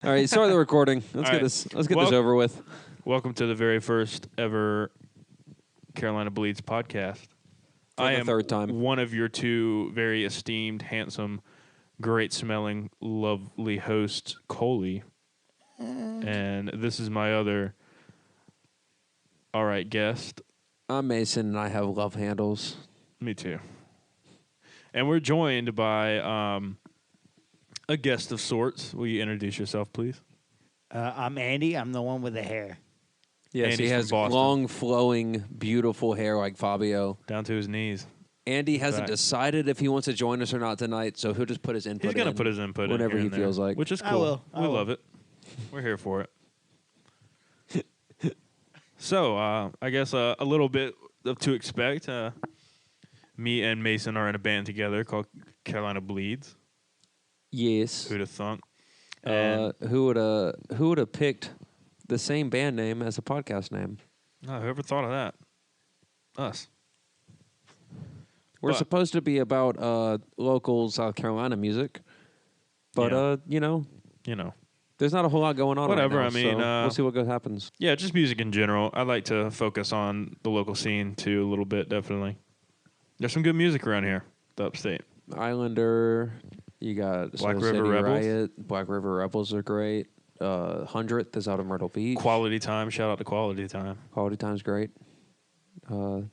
All right, start the recording. Let's get right. this over with. Welcome to the very first ever Carolina Bleeds podcast. For the third time. One of your two very esteemed, handsome, great-smelling, lovely hosts, Coley. And this is my other all right guest. I'm Mason, and I have love handles. Me too. And we're joined by a guest of sorts. Will you introduce yourself, please? I'm Andy. I'm the one with the hair. Yes, Andy's he has from Boston. long, flowing, beautiful hair like Fabio. Down to his knees. Andy hasn't decided if he wants to join us or not tonight, so he'll just put his input in. He's going to put his input in whenever here he and there, feels like. which is I cool. will. We love it. We're here for it. So, I guess a little bit of to expect. Me and Mason are in a band together called Carolina Bleeds. Yes. Who'd have thunk? Who would have picked the same band name as a podcast name? Oh, whoever thought of that? Us. We're But- supposed to be about local South Carolina music, but Yeah. there's not a whole lot going on. Whatever, right now, I mean, so we'll see what happens. Yeah, just music in general. I like to focus on the local scene too a little bit, definitely. There's some good music around here, the upstate. Islander, you got Black Soul River City Rebels. Riot, Black River Rebels are great. 100th is out of Myrtle Beach. Quality Time, shout out to Quality Time. Quality Time's great. Curfew.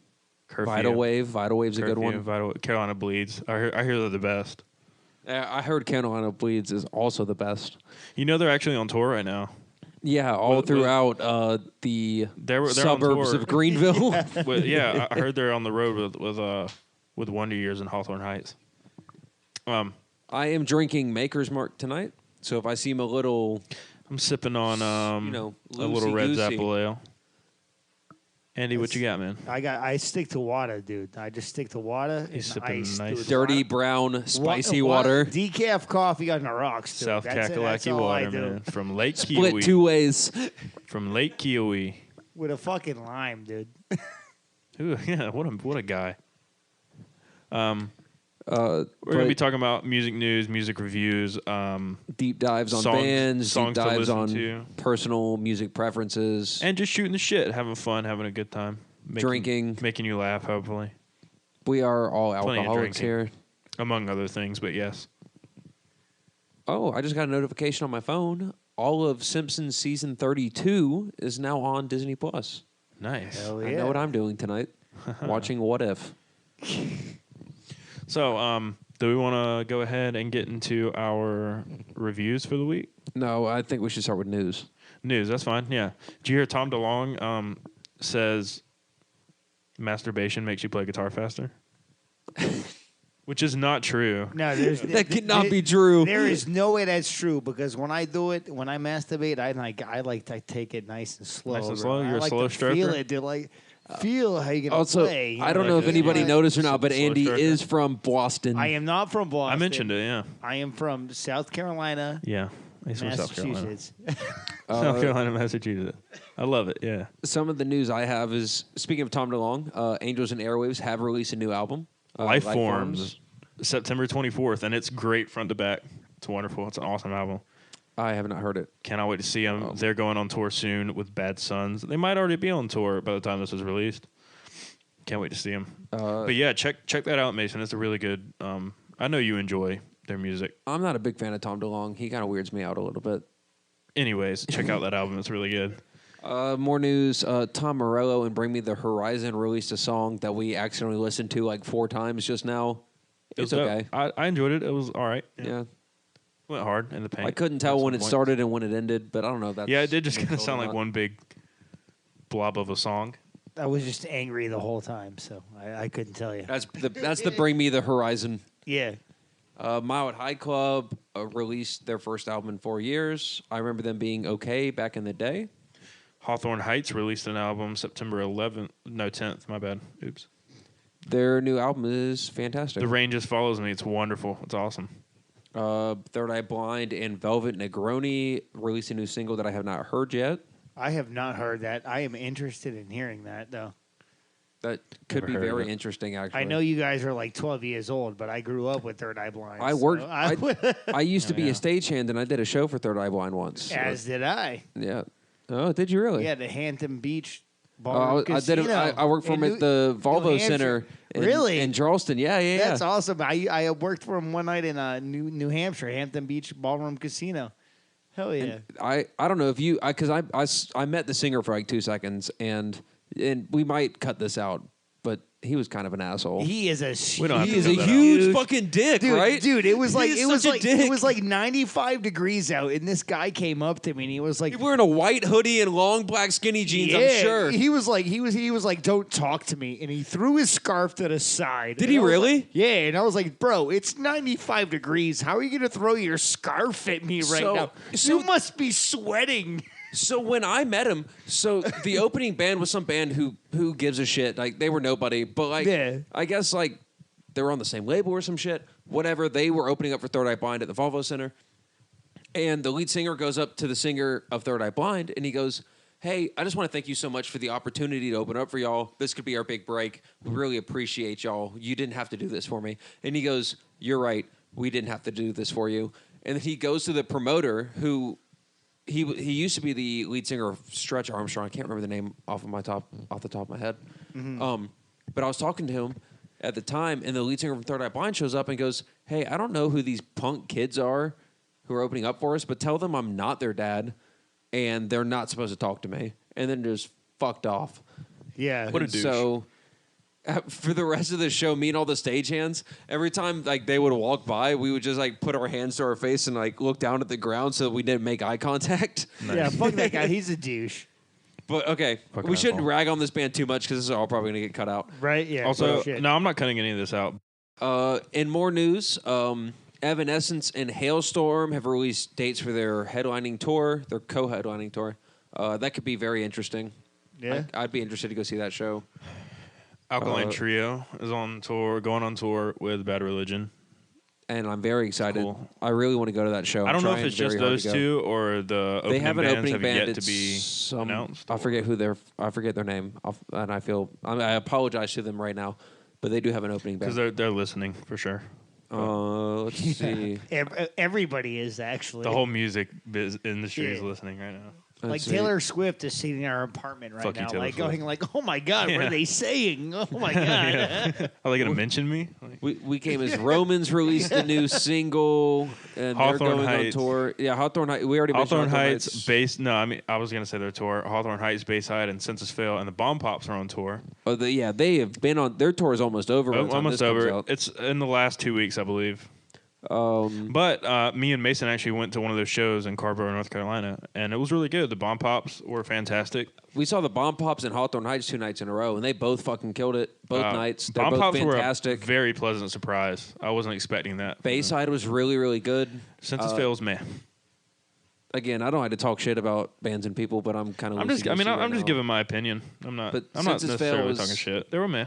Vital Wave's a good one. Carolina Bleeds. I hear they're the best. I heard Carolina Bleeds is also the best. You know they're actually on tour right now. Yeah, all throughout the They're suburbs on tour. of Greenville. I heard they're on the road with Wonder Years in Hawthorne Heights. I am drinking Maker's Mark tonight, so if I seem a little, I'm sipping on a little red loosey-goosey. Apple Ale. Andy, what you got, man? I stick to water, dude. I just stick to water He's and sipping ice, nice. dude. dirty brown spicy water, decaf coffee on the rocks, dude. South That's Kakalaki all I water, do. man, from Lake split Kiowee. two ways. From Lake Kiowee. With a fucking lime, dude. Ooh, yeah, what a guy. We're We're going to be talking about music news, music reviews, deep dives on songs- bands, songs deep to dives listen on to. personal music preferences, and just shooting the shit, having fun, having a good time. Drinking. Making you laugh, hopefully. We are all Plenty of alcoholics drinking. here. Among other things, but yes. Oh, I just got a notification on my phone. All of Simpsons season 32 is now on Disney Plus. Nice. Hell I yeah. know what I'm doing tonight. Watching What If. So, do we want to go ahead and get into our reviews for the week? No, I think we should start with news. News, that's fine, yeah. Did you hear Tom DeLonge says masturbation makes you play guitar faster? Which is not true. No, That cannot be true. There is no way that's true because when I do it, when I masturbate, I like to take it nice and slow. Nice and bro. slow? You're I a like slow to feel stroker? it, dude. Like feel how you gonna Also, play. you I don't like know if this. anybody Yeah. noticed or not, but Slow Andy stroker. is from Boston. I am not from Boston. I mentioned it, yeah. I am from South Carolina, Yeah. He's from South Carolina. Massachusetts. South Carolina, Massachusetts. I love it, yeah. Some of the news I have is, speaking of Tom DeLonge, Angels and Airwaves have released a new album. Life Forms, September 24th, and it's great front to back. It's wonderful. It's an awesome album. I have not heard it. Cannot wait to see them. They're going on tour soon with Bad Sons. They might already be on tour by the time this is released. Can't wait to see them. But yeah, check that out, Mason. It's a really good. I know you enjoy their music. I'm not a big fan of Tom DeLonge. He kind of weirds me out a little bit. Anyways, check out that album. It's really good. More news. Tom Morello and Bring Me the Horizon released a song that we accidentally listened to like 4 times just now. It's It was okay. dope. I enjoyed it. It was all right. Yeah. Went hard in the paint. I couldn't tell at when some it points. started and when it ended, but I don't know. That's Yeah, it did just kind of totally sound like not. one big blob of a song. I was just angry the whole time, so I couldn't tell you. That's the Bring Me the Horizon. Yeah. Mile at High Club released their first album in 4 years. I remember them being okay back in the day. Hawthorne Heights released an album September 10th. My bad. Oops. Their new album is fantastic. The Rain Just Follows Me. It's wonderful. It's awesome. Third Eye Blind and Velvet Negroni released a new single that I have not heard yet. I have not heard that. I am interested in hearing that, though. That could Never be heard of very it. interesting, actually. I know you guys are like 12 years old, but I grew up with Third Eye Blind. I worked. so I used to be yeah. a stagehand, and I did a show for Third Eye Blind once. as did I. Yeah. Oh, did you really? Yeah, the Hampton Beach Oh, Ballroom I did. Casino. I worked for him in at the Volvo Hampshire. Center. Really? In Charleston. Yeah, yeah, That's yeah. awesome. I worked for him one night in New Hampshire, Hampton Beach Ballroom Casino. Hell yeah. I don't know if you because I met the singer for like 2 seconds and we might cut this out, but he was kind of an asshole. He is a We don't have He to is cut a that out. huge fucking dick, dude, right? Dude, it was He like is it was such a like dick. it was like 95 degrees out, and this guy came up to me and he was like, He's wearing a white hoodie and long black skinny jeans. yeah, I'm sure. he was like, don't talk to me, and he threw his scarf to the side. Did And he I was really? like- yeah, and I was like, bro, it's 95 degrees. How are you gonna throw your scarf at me right now? so- You must be sweating. So when I met him, so the opening band was some band who gives a shit. Like they were nobody, but like Yeah. I guess like they were on the same label or some shit. Whatever. They were opening up for Third Eye Blind at the Volvo Center, and the lead singer goes up to the singer of Third Eye Blind, and he goes, "Hey, I just want to thank you so much for the opportunity to open up for y'all. This could be our big break. We really appreciate y'all. You didn't have to do this for me." And he goes, "You're right. We didn't have to do this for you." And then he goes to the promoter who. He used to be the lead singer of Stretch Armstrong. I can't remember the name off the top of my head. But I was talking to him at the time, and the lead singer from Third Eye Blind shows up and goes, "Hey, I don't know who these punk kids are who are opening up for us, but tell them I'm not their dad, and they're not supposed to talk to me." And then just fucked off. Yeah. What a And douche. So for the rest of the show, me and all the stagehands, every time like they would walk by, we would just like put our hands to our face and like look down at the ground so that we didn't make eye contact. Yeah, fuck that guy. He's a douche. But okay, Fucking we shouldn't asshole. rag on this band too much because this is all probably gonna get cut out. Right? Yeah. Also, shit. no, I'm not cutting any of this out. In more news, Evanescence and Hailstorm have released dates for their headlining tour, their co-headlining tour. That could be very interesting. Yeah. I'd be interested to go see that show. Alkaline Trio is on tour, going on tour with Bad Religion. And I'm very excited. Cool. I really want to go to that show. I don't know if I'm it's trying just very hard those to go. two or the They opening have an bands opening have band. yet It's to be some, announced. I forget who they're. I forget their name, and I apologize to them right now, but they do have an opening because band. they're listening for sure. Let's see. Everybody is actually. The whole music industry is Yeah. listening right now. like Let's see. Taylor Swift is sitting in our apartment right Fuck you, now, Taylor like Swift. going like, "Oh my god, what Yeah. are they saying? Oh my god." Yeah. Are they going to mention me? Like, We came as Romans released a new single, and Hawthorne they're going Heights. on tour. Yeah, Hawthorne Heights. We already mentioned Hawthorne Heights, base. No, I mean I was going to say their tour. Hawthorne Heights, Bayside, and Census Fail, and the Bomb Pops are on tour. Oh, they have been on. Their tour is almost over. by the time Almost this comes over. out. It's in the last 2 weeks, I believe. But me and Mason actually went to one of those shows in Carrboro, North Carolina, and it was really good. The Bomb Pops were fantastic. We saw the Bomb Pops in Hawthorne Heights 2 nights in a row, and they both fucking killed it. Both nights. They're Bomb both Pops fantastic. were a very pleasant surprise. I wasn't expecting that. Bayside was really, really good. Census Fail's meh. Again, I don't like to talk shit about bands and people, but I'm kind of. I'm just giving my opinion. I'm not Census Fail necessarily was- talking shit. They were meh.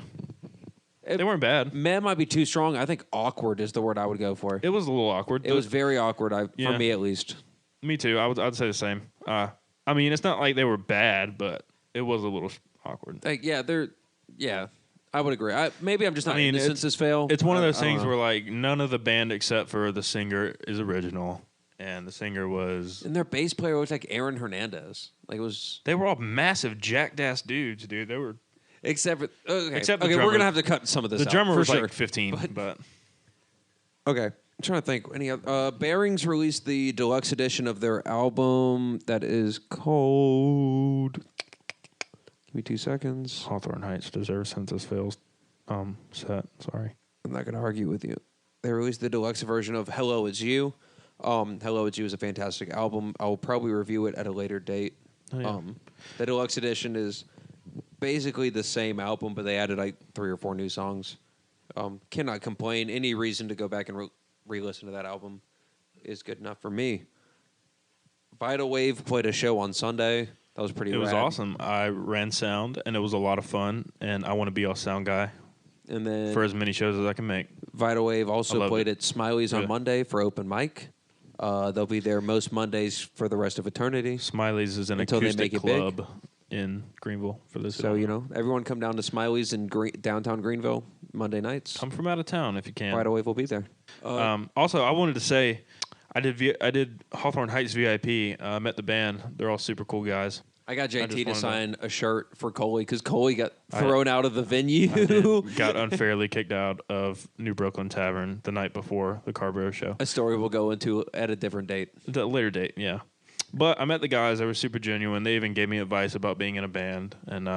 They weren't bad. Meh might be too strong. I think awkward is the word I would go for. It was a little awkward. It was very awkward, Yeah. for me at least. Me too. I'd say the same. I mean, it's not like they were bad, but it was a little awkward. Like, yeah, I would agree. Maybe I'm just not into it's- Census Fail. It's one of those I don't things know. where like none of the band except for the singer is original, and the singer was. And their bass player was like Aaron Hernandez. Like it was, They were all massive jacked ass dudes, dude. They were. except for okay. Except the okay, we're drummer. gonna have to cut some of this. The out, drummer for was sure. like 15, but Okay, I'm trying to think. Any other? Bearings released the deluxe edition of their album that is called. Give me 2 seconds. Hawthorne Heights deserves Census Fail's set. Sorry. I'm not going to argue with you. They released the deluxe version of Hello It's You. Hello It's You is a fantastic album. I will probably review it at a later date. Oh, yeah. The deluxe edition is basically the same album, but they added like 3 or 4 new songs. Cannot complain. Any reason to go back and re-listen to that album is good enough for me. Vital Wave played a show on Sunday. That was pretty It was rad. awesome. I ran sound, and it was a lot of fun. And I want to be a sound guy And then for as many shows as I can make. Vital Wave I also loved played it. at Smiley's on Yeah. Monday for open mic. They'll be there most Mondays for the rest of eternity. Smiley's is an Until they acoustic make it big. club. in Greenville for this. So, everyone come down to Smiley's in downtown Greenville Monday nights. Come from out of town if you can. Right away, we'll be there. Also, I wanted to say, I did Hawthorne Heights VIP. Met the band. They're all super cool guys. I got JT to sign a shirt for Coley because Coley got thrown out of the venue. Got unfairly kicked out of New Brooklyn Tavern the night before the Carborough show. A story we'll go into at a different date. The later date, yeah. But I met the guys. They were super genuine. They even gave me advice about being in a band and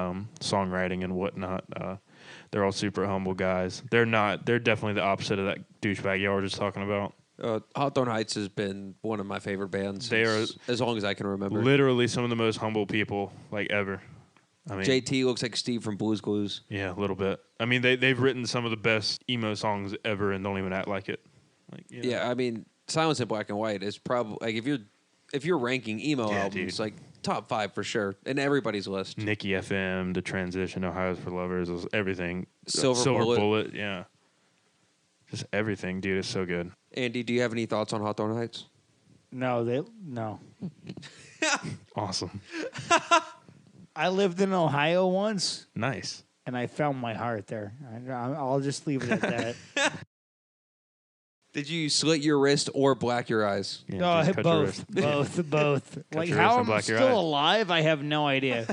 songwriting and whatnot. They're all super humble guys. They're definitely the opposite of that douchebag y'all were just talking about. Hawthorne Heights has been one of my favorite bands as long as I can remember. Literally some of the most humble people ever. I mean, JT looks like Steve from Blue's Clues. Yeah, a little bit. I mean, they've written some of the best emo songs ever and don't even act like it. Yeah, I mean, Silence in Black and White is probably if you're ranking emo albums, dude. top 5 for sure, in everybody's list. Nicky FM, The Transition, Ohio's for Lovers, everything. Silver Bullet, yeah. Just everything, dude, is so good. Andy, do you have any thoughts on Hawthorne Heights? No. Awesome. I lived in Ohio once, Nice. and I found my heart there. I'll just leave it at that. Did you slit your wrist or black your eyes? Yeah, No, just cut your wrist. both. Like your how wrist and I'm black your still eye. alive, I have no idea.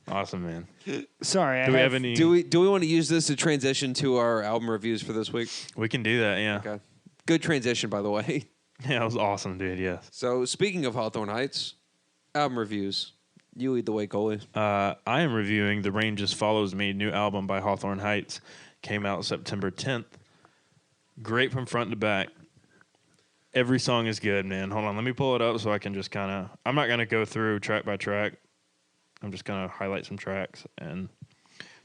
Awesome, man. Sorry. Do we have any? Do we want to use this to transition to our album reviews for this week? We can do that, yeah. Okay. Good transition, by the way. Yeah, it was awesome, dude, yes. So, speaking of Hawthorne Heights, album reviews. You lead the way, Coley. I am reviewing The Rain Just Follows Me, new album by Hawthorne Heights. Came out September 10th. Great from front to back. Every song is good, man. Hold on, let me pull it up so I can just kind of... I'm not going to go through track by track. I'm just going to highlight some tracks and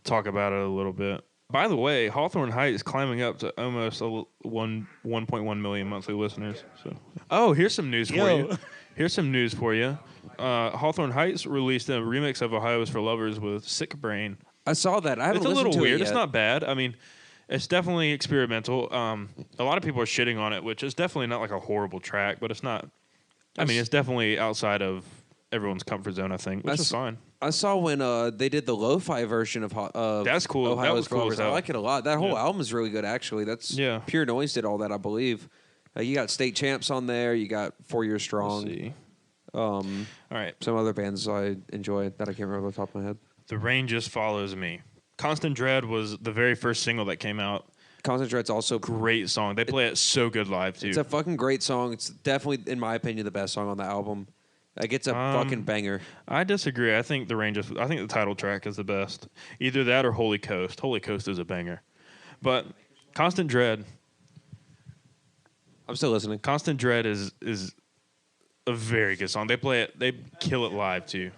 talk about it a little bit. By the way, Hawthorne Heights climbing up to almost 1.1 million monthly listeners. So, here's some news for you. Hawthorne Heights released a remix of Ohio's for Lovers with Sick Brain. I saw that. I haven't It's a listened little to weird. it yet. It's not bad. I mean, it's definitely experimental. A lot of people are shitting on it, which is definitely not like a horrible track, but it's not. I mean, it's definitely outside of everyone's comfort zone, I think, which is fine. I saw when they did the lo-fi version of That's cool. Ohio's That was cool Flowers. as I hell. like it a lot. That whole album is really good, actually. That's Pure Noise did all that, I believe. You got State Champs on there. You got 4 Years Strong. Let's see. All right. Some other bands I enjoy that I can't remember off the top of my head. The Rain Just Follows Me. Constant Dread was the very first single that came out. Constant Dread's also Great song. They play it so good live, too. It's a fucking great song. It's definitely, in my opinion, the best song on the album. Like, it's a fucking banger. I disagree. I think the title track is the best. Either that or Holy Coast. Holy Coast is a banger. But Constant Dread. I'm still listening. Constant Dread is a very good song. They play it. They kill it live too.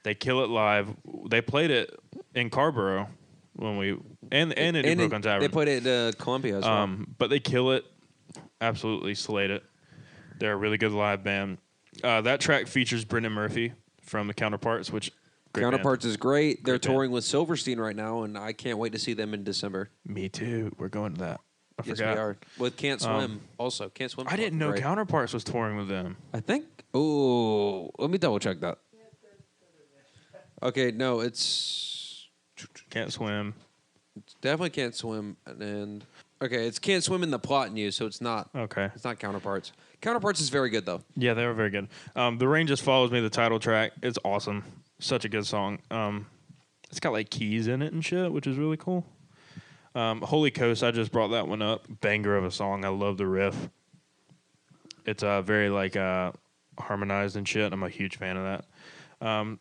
They kill it live. They played it in Carborough when we and in New Brooklyn Tavern. They played it at Columbia as well. But they kill it. Absolutely slate it. They're a really good live band. That track features Brendan Murphy from the Counterparts, which Counterparts is great. They're Great band. touring with Silverstein right now, and I can't wait to see them in December. Me too. We're going to that. I Yes, forgot. we are. With Can't Swim also. Can't Swim. I didn't know great. Counterparts was touring with them. I think. Oh, let me double check that. Okay, no, it's Can't Swim. definitely Can't Swim, and okay, it's Can't Swim in the Plot in You, so it's not. Okay. It's not Counterparts. Counterparts is very good though. Yeah, they were very good. The Rain Just Follows Me, the title track. It's awesome. Such a good song. It's got like keys in it and shit, which is really cool. Holy Coast, I just brought that one up. Banger of a song. I love the riff. It's very like harmonized and shit. I'm a huge fan of that.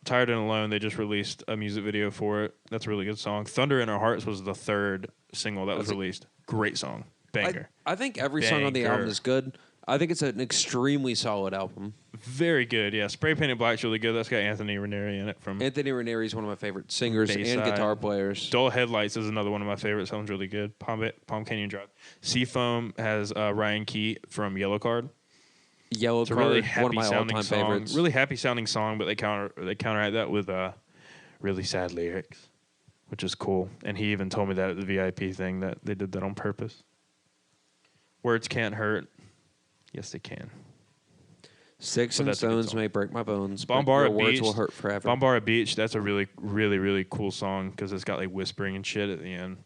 Tired and Alone, they just released a music video for it. That's a really good song. Thunder in Our Hearts was the third single that was released. Great song. Banger. I think every song on the album Banger. is good. I think it's an extremely solid album. Very good, yeah. Spray Painted Black's really good. That's got Anthony Ranieri in it from Anthony Ranieri is one of my favorite singers and Bayside. guitar players. Dull Headlights is another one of my favorites. Sounds really good. Palm Canyon Drive. Seafoam has Ryan Key from Yellow Card. Yellow It's a Card, really one of happy my sounding all-time song. favorites. Really happy sounding song, but they counteract that with really sad lyrics, which is cool. And he even told me that at the VIP thing that they did that on purpose. Words can't hurt. Yes, they can. Sticks But and that's a good stones song. may break my bones, but Bombara your words Beach. will hurt forever. Bombara Beach, that's a really, really, really cool song because it's got like whispering and shit at the end.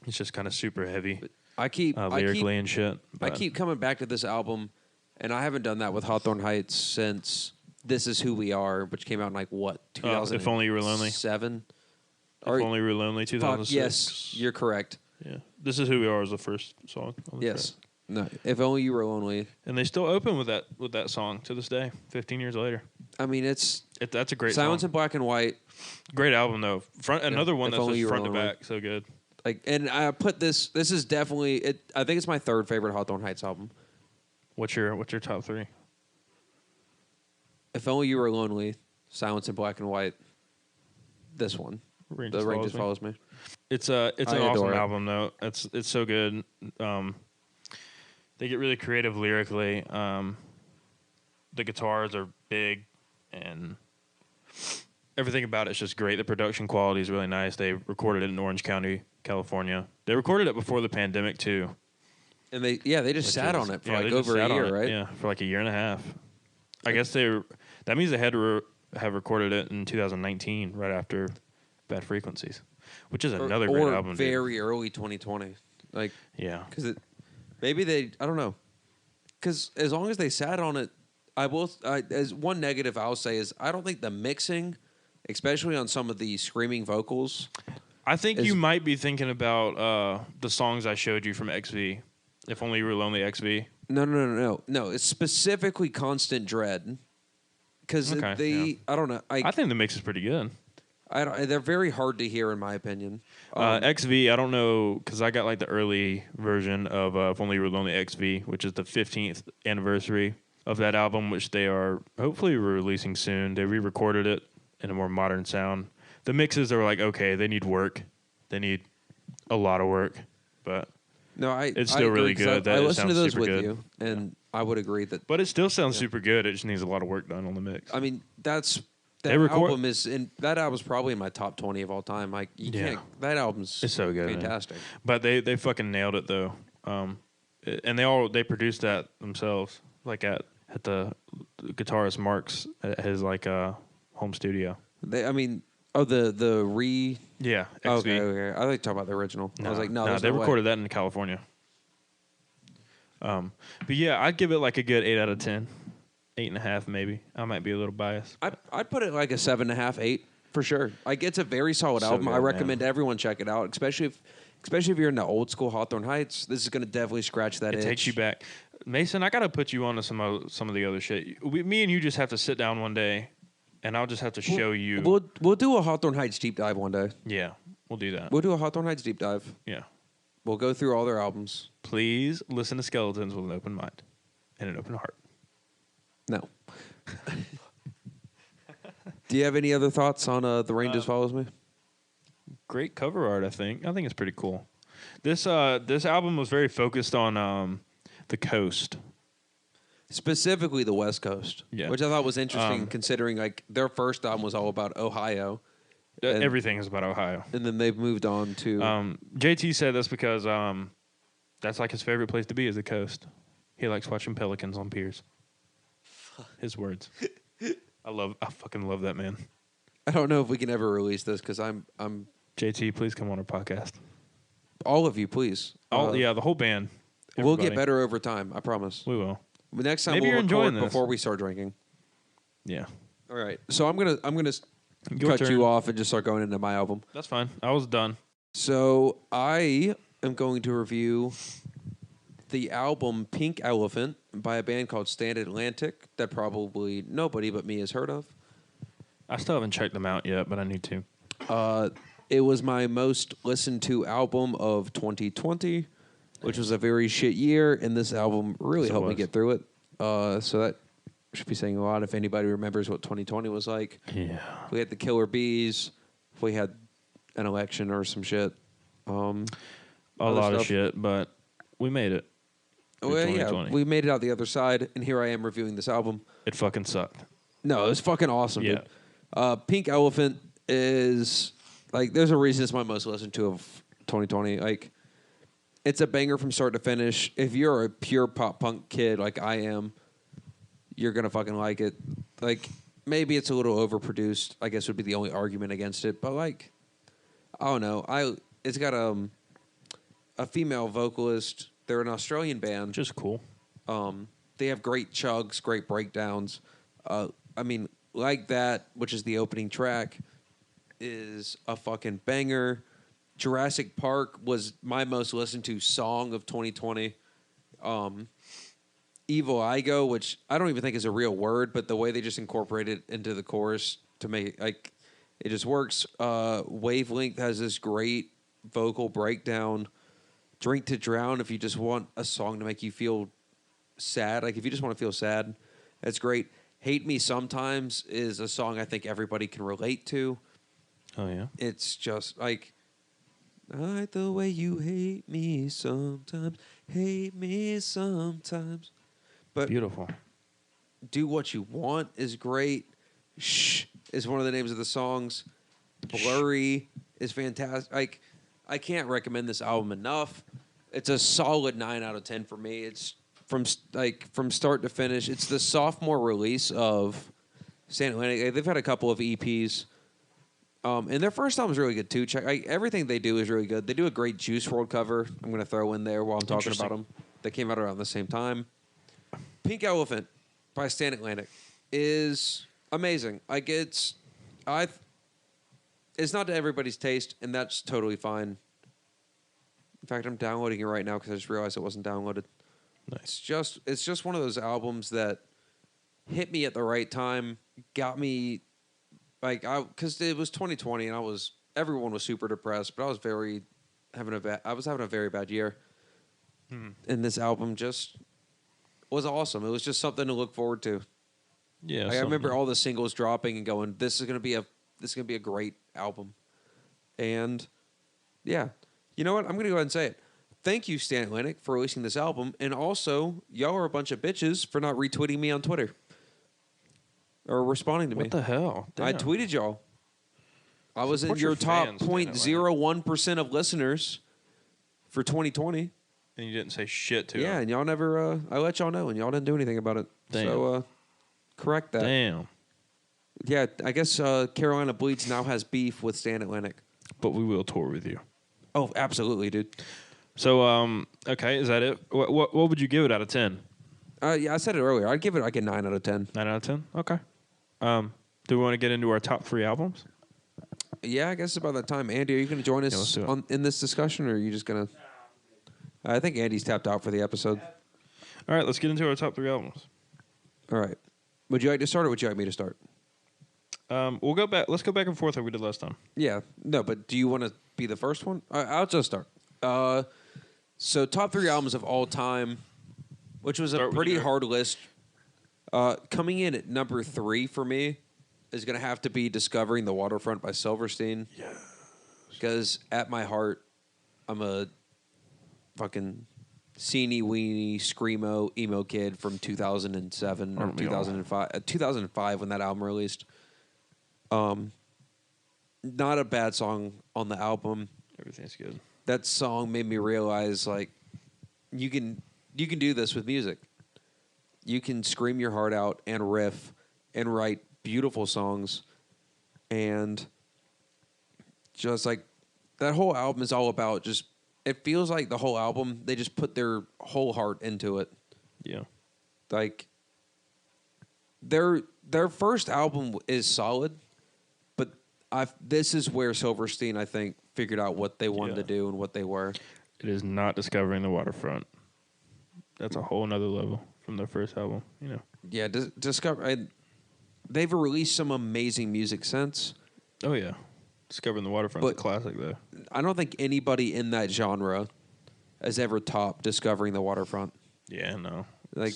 It's just kind of super heavy lyrically and shit. I but- keep coming back to this album, and I haven't done that with Hawthorne Heights since This Is Who We Are, which came out in like what, 2007? If Only You Were Lonely. If Only We Were Lonely, 2006. Yes, you're correct. Yeah. This Is Who We Are is the first song on the Yes. track. No, If Only You Were Lonely. And they still open with that song to this day, 15 years later. I mean, That's a great Silence song. in Black and White. Great album though. Another one If that's Only just You Were front to Lonely. back, so good. Like, and I put this is definitely it. I think it's my third favorite Hawthorne Heights album. What's your top three? If Only You Were Lonely, Silence in Black and White. This one, Rain The Just Rain Follows Just Me. Follows Me. It's I an awesome adore it. album though. It's so good. They get really creative lyrically. The guitars are big, and everything about it's just great. The production quality is really nice. They recorded it in Orange County, California. They recorded it before the pandemic too. And they just sat on it for like over a year, right? Yeah, for like a year and a half. I guess that means they had to have recorded it in 2019, right after Bad Frequencies, which is another great album. Dude. Very early 2020, like Yeah. because I don't know, because as long as they sat on it, as one negative I'll say is I don't think the mixing, especially on some of the screaming vocals. I think you might be thinking about the songs I showed you from XV. If Only You Were Lonely, XV. No. It's specifically Constant Dread, because I don't know. I think the mix is pretty good. They're very hard to hear in my opinion. XV, I don't know, because I got like the early version of If Only You Were Lonely XV, which is the 15th anniversary of that album, which they are hopefully releasing soon. They re-recorded it in a more modern sound. The mixes are like, okay, they need work. They need a lot of work, but No, it's still really good. I It listened to sounds those super with good. you, and I would agree that. But it still sounds super good. It just needs a lot of work done on the mix. I mean, that album's probably in my top 20 of all time. Like you can't. That album's It's so good, man. fantastic. But they fucking nailed it though. And they produced that themselves, like at the guitarist Mark's at his like home studio. The Yeah, XV. Okay. I like to talk about the original. I was like, no, they recorded that in California. But yeah, I'd give it like a good 8 out of 10, 8.5 maybe. I might be a little biased. I'd put it like a 7.5, 8 for sure. Like it's a very solid So album. good, I recommend man. everyone check it out, especially if you're in the old school Hawthorne Heights. This is going to definitely scratch that It itch. takes you back. Mason, I gotta put you on to some of the other shit. Me and you just have to sit down one day, and I'll just have to show you. We'll do a Hawthorne Heights deep dive one day. Yeah, we'll do that. We'll do a Hawthorne Heights deep dive. Yeah. We'll go through all their albums. Please listen to Skeletons with an open mind and an open heart. No. Do you have any other thoughts on The Rain Just Follows Me? Great cover art, I think. I think it's pretty cool. This album was very focused on the coast. Specifically the West Coast. Yeah. Which I thought was interesting considering like their first album was all about Ohio. And- Everything is about Ohio. And then they've moved on to JT said this because that's like his favorite place to be is the coast. He likes watching pelicans on piers. His words. I fucking love that man. I don't know if we can ever release this because I'm JT, please come on our podcast. all of you, please. The whole band. We'll get Everybody. better over time. I promise. We will. But next time Maybe we'll you're enjoying record this. before we start drinking. Yeah. All right. So I'm gonna Your cut turn. you off and just start going into my album. That's fine. I was done. So I am going to review the album Pink Elephant by a band called Stand Atlantic that probably nobody but me has heard of. I still haven't checked them out yet, but I need to. It was my most listened to album of 2020, which was a very shit year, and this album really Yes, it helped me was. get through it. So that should be saying a lot if anybody remembers what 2020 was like. Yeah. We had the Killer Bees. We had an election or some shit. A Other lot of stuff. shit, but we made it. through Well, yeah, 2020. we made it out the other side, and here I am reviewing this album. It fucking sucked. No, it was fucking awesome, Yeah. dude. Pink Elephant is like there's a reason it's my most listened to of 2020. Like, it's a banger from start to finish. If you're a pure pop punk kid like I am, you're gonna fucking like it. Like maybe it's a little overproduced. I guess would be the only argument against it. But like, I don't know. It's got a female vocalist. They're an Australian band. Just cool. They have great chugs, great breakdowns. I mean, Like That, which is the opening track, is a fucking banger. Jurassic Park was my most listened to song of 2020. Evil Igo, which I don't even think is a real word, but the way they just incorporate it into the chorus to make like it just works. Wavelength has this great vocal breakdown. Drink to Drown, if you just want a song to make you feel sad, like if you just want to feel sad, that's great. Hate Me Sometimes is a song I think everybody can relate to. Oh yeah. It's just like, I like the way you hate me sometimes, hate me sometimes. But Beautiful. Do What You Want is great. Shh is one of the names of the songs. Blurry is fantastic. Like, I can't recommend this album enough. It's a solid 9 out of 10 for me. It's from start to finish. It's the sophomore release of Stand Atlantic. They've had a couple of EPs. And their first album is really good too. Everything they do is really good. They do a great Juice WRLD cover. I'm going to throw in there while I'm talking about them. They came out around the same time. Pink Elephant by Stan Atlantic is amazing. Like it's not to everybody's taste, and that's totally fine. In fact, I'm downloading it right now because I just realized it wasn't downloaded. Nice. It's just one of those albums that hit me at the right time, got me because it was 2020 and everyone was super depressed, but I was having a very bad year. And this album just was awesome. It was just something to look forward to. Yeah. I remember all the singles dropping and going, this is gonna be a great album. And yeah. You know what? I'm gonna go ahead and say it. Thank you, Stan Atlantic, for releasing this album, and also y'all are a bunch of bitches for not retweeting me on Twitter. Or responding to me. What the hell? I Damn. tweeted y'all. I was in Support your your top fans, Stan 0.01% of listeners for 2020. And you didn't say shit to Yeah, him. and y'all never, I let y'all know, and y'all didn't do anything about it. Damn. So, correct that. Damn. Yeah, I guess Carolina Bleeds now has beef with Stan Atlantic. But we will tour with you. Oh, absolutely, dude. So, okay, is that it? What would you give it out of 10? Yeah, I said it earlier. I'd give it like a 9 out of 10. 9 out of 10? Okay. Do we want to get into our top 3 albums? Yeah, I guess it's about that time. Andy, are you going to join let's us do it. in this discussion, or are you just going to... I think Andy's tapped out for the episode. All right, let's get into our top 3 albums. All right. Would you like to start, or would you like me to start? We'll go back. Let's go back and forth like we did last time. Yeah. No, but do you want to be the first one? I'll just start. So top 3 albums of all time, which was Start a with pretty your- hard list. Coming in at number 3 for me is going to have to be Discovering the Waterfront by Silverstein. Yeah. Because at my heart, I'm a fucking weenie, screamo, emo kid from 2007 or Aren't we all? 2005. 2005 when that album released. Not a bad song on the album. Everything's good. That song made me realize, like, you can do this with music. You can scream your heart out and riff and write beautiful songs, and just like that whole album is all about just. It feels like the whole album they just put their whole heart into it. Yeah. Like their first album is solid, but this is where Silverstein, I think, figured out what they wanted to do and what they were. It is not Discovering the Waterfront. That's a whole nother level from their first album, you know. Yeah, they've released some amazing music since. Oh, yeah. Discovering the Waterfront's a classic, though. I don't think anybody in that genre has ever topped Discovering the Waterfront. Yeah, no. Like,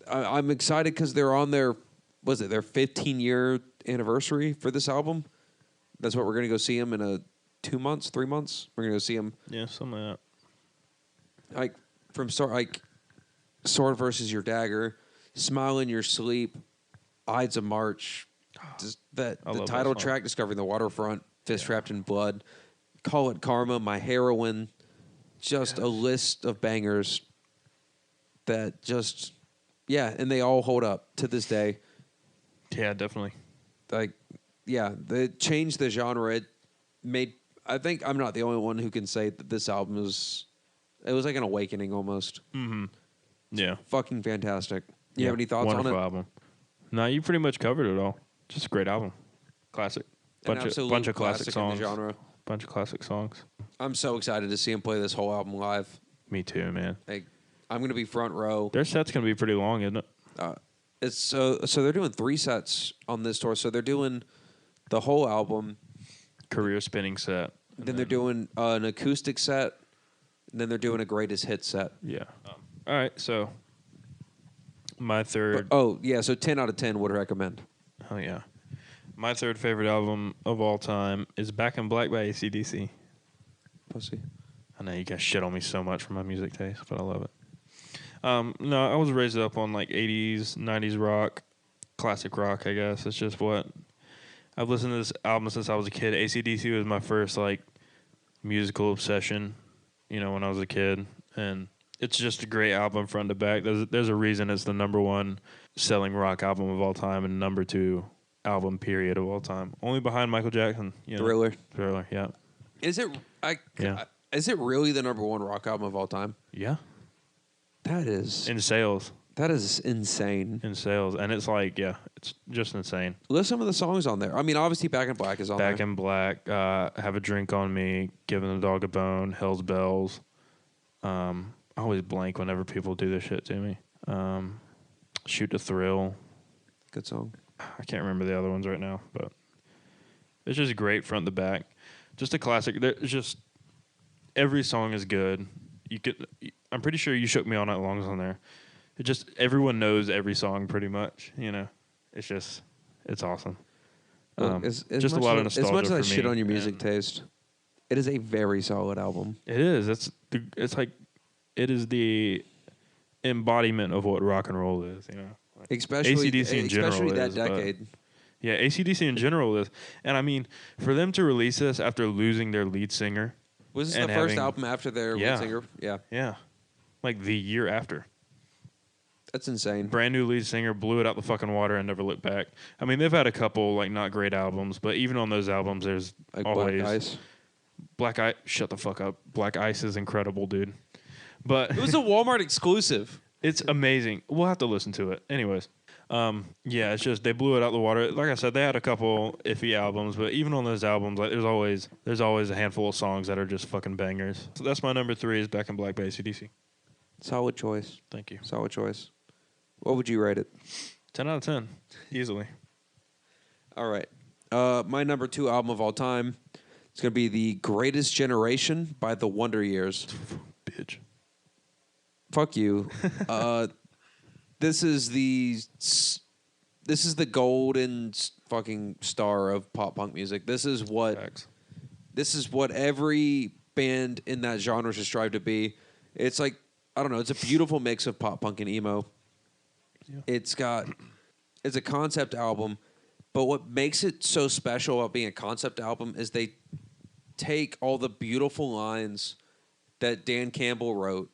I'm excited because they're on their 15-year anniversary for this album. That's what we're going to go see them in 2 months, 3 months. We're going to go see them. Yeah, something like that. Like, Sword versus Your Dagger, Smile in Your Sleep, Ides of March, the title track, Discovering the Waterfront, Fist Wrapped in Blood, Call It Karma, My Heroine, just a list of bangers that just Yeah, and they all hold up to this day. Yeah, definitely. Like, yeah, they changed the genre. It made. I think I'm not the only one who can say that this album was. It was like an awakening almost. Mm-hmm. Yeah. Fucking fantastic. You Yeah, have any thoughts on wonderful it? album. No, you pretty much covered it all. Just a great album. Classic. An Bunch absolute of classic classic songs. in the genre. Bunch of classic songs. I'm so excited to see him play this whole album live. Me too, man. Like, I'm gonna be front row. Their set's gonna be pretty long, isn't it? It's so they're doing 3 sets on this tour. So they're doing the whole album. Career spinning set. Then they're doing an acoustic set. And then they're doing a greatest hit set. Yeah. All right, so my third. Oh yeah, so 10 out of 10 would recommend. Oh yeah. My third favorite album of all time is Back in Black by AC/DC. Pussy. I know you guys shit on me so much for my music taste, but I love it. No, I was raised up on like 80s, 90s rock, classic rock, I guess. It's just what I've listened to this album since I was a kid. AC/DC was my first like musical obsession, when I was a kid, and it's just a great album front to back. There's a reason it's the number 1 selling rock album of all time and number 2 album period of all time, only behind Michael Jackson. Thriller. Thriller, yeah. Is it? Yeah. Is it really the number 1 rock album of all time? Yeah. That is In sales. That is insane. In sales. And it's like, yeah, it's just insane. List some of the songs on there. I mean, obviously Back in Black is on there. Back in Black, Have a Drink on Me, Giving the Dog a Bone, Hell's Bells. I always blank whenever people do this shit to me. Shoot to Thrill. Good song. I can't remember the other ones right now, but it's just great front to back. Just a classic. It's just every song is good. I'm pretty sure You Shook Me All Night Long is on there. It just everyone knows every song pretty much. It's awesome. Just a lot of nostalgia. As much as I for shit me, on your music and taste, it is a very solid album. It is. It is the embodiment of what rock and roll is. Especially AC/DC in general especially that is, but- decade. Yeah, AC/DC in general is. And I mean, for them to release this after losing their lead singer. Was this and the first having- album after their Yeah. lead singer? Yeah, Yeah. Like the year after. that's insane. Brand new lead singer, blew it out the fucking water and never looked back. I mean, they've had a couple like not great albums, but even on those albums, there's Like always Black Ice. Black Ice. Shut the fuck up. Black Ice is incredible, dude. But It was a Walmart exclusive. it's amazing. We'll have to listen to it. Anyways, yeah, it's just they blew it out the water. Like I said, they had a couple iffy albums, but even on those albums, like there's always a handful of songs that are just fucking bangers. So that's my number 3 is Back in Black by AC/DC. Solid choice. Thank you. Solid choice. What would you rate it? 10 out of 10, easily. All right. My number 2 album of all time is going to be The Greatest Generation by The Wonder Years. Bitch. Fuck you. This is the golden fucking star of pop punk music. This is what Facts. every band in that genre should strive to be. It's like, I don't know, it's a beautiful mix of pop punk and emo. Yeah. It's a concept album, but what makes it so special about being a concept album is they take all the beautiful lines that Dan Campbell wrote,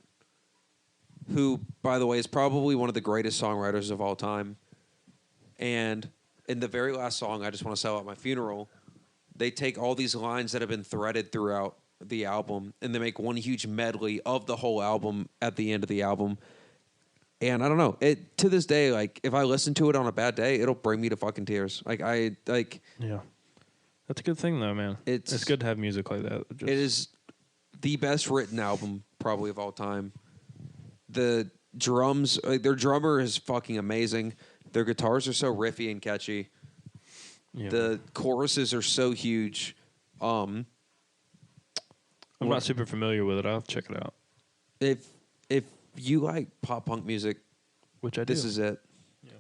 who, by the way, is probably one of the greatest songwriters of all time. And in the very last song, I Just Want to Sell Out My Funeral, they take all these lines that have been threaded throughout the album, and they make one huge medley of the whole album at the end of the album. And I don't know, it to this day, like if I listen to it on a bad day, it'll bring me to fucking tears. Yeah. That's a good thing, though, man. It's good to have music like that. It is the best written album probably of all time. The drums, their drummer is fucking amazing. Their guitars are so riffy and catchy. Yeah. The choruses are so huge. I'm not super familiar with it. I'll have to check it out. If you like pop punk music, Which I do. this is it. Yeah.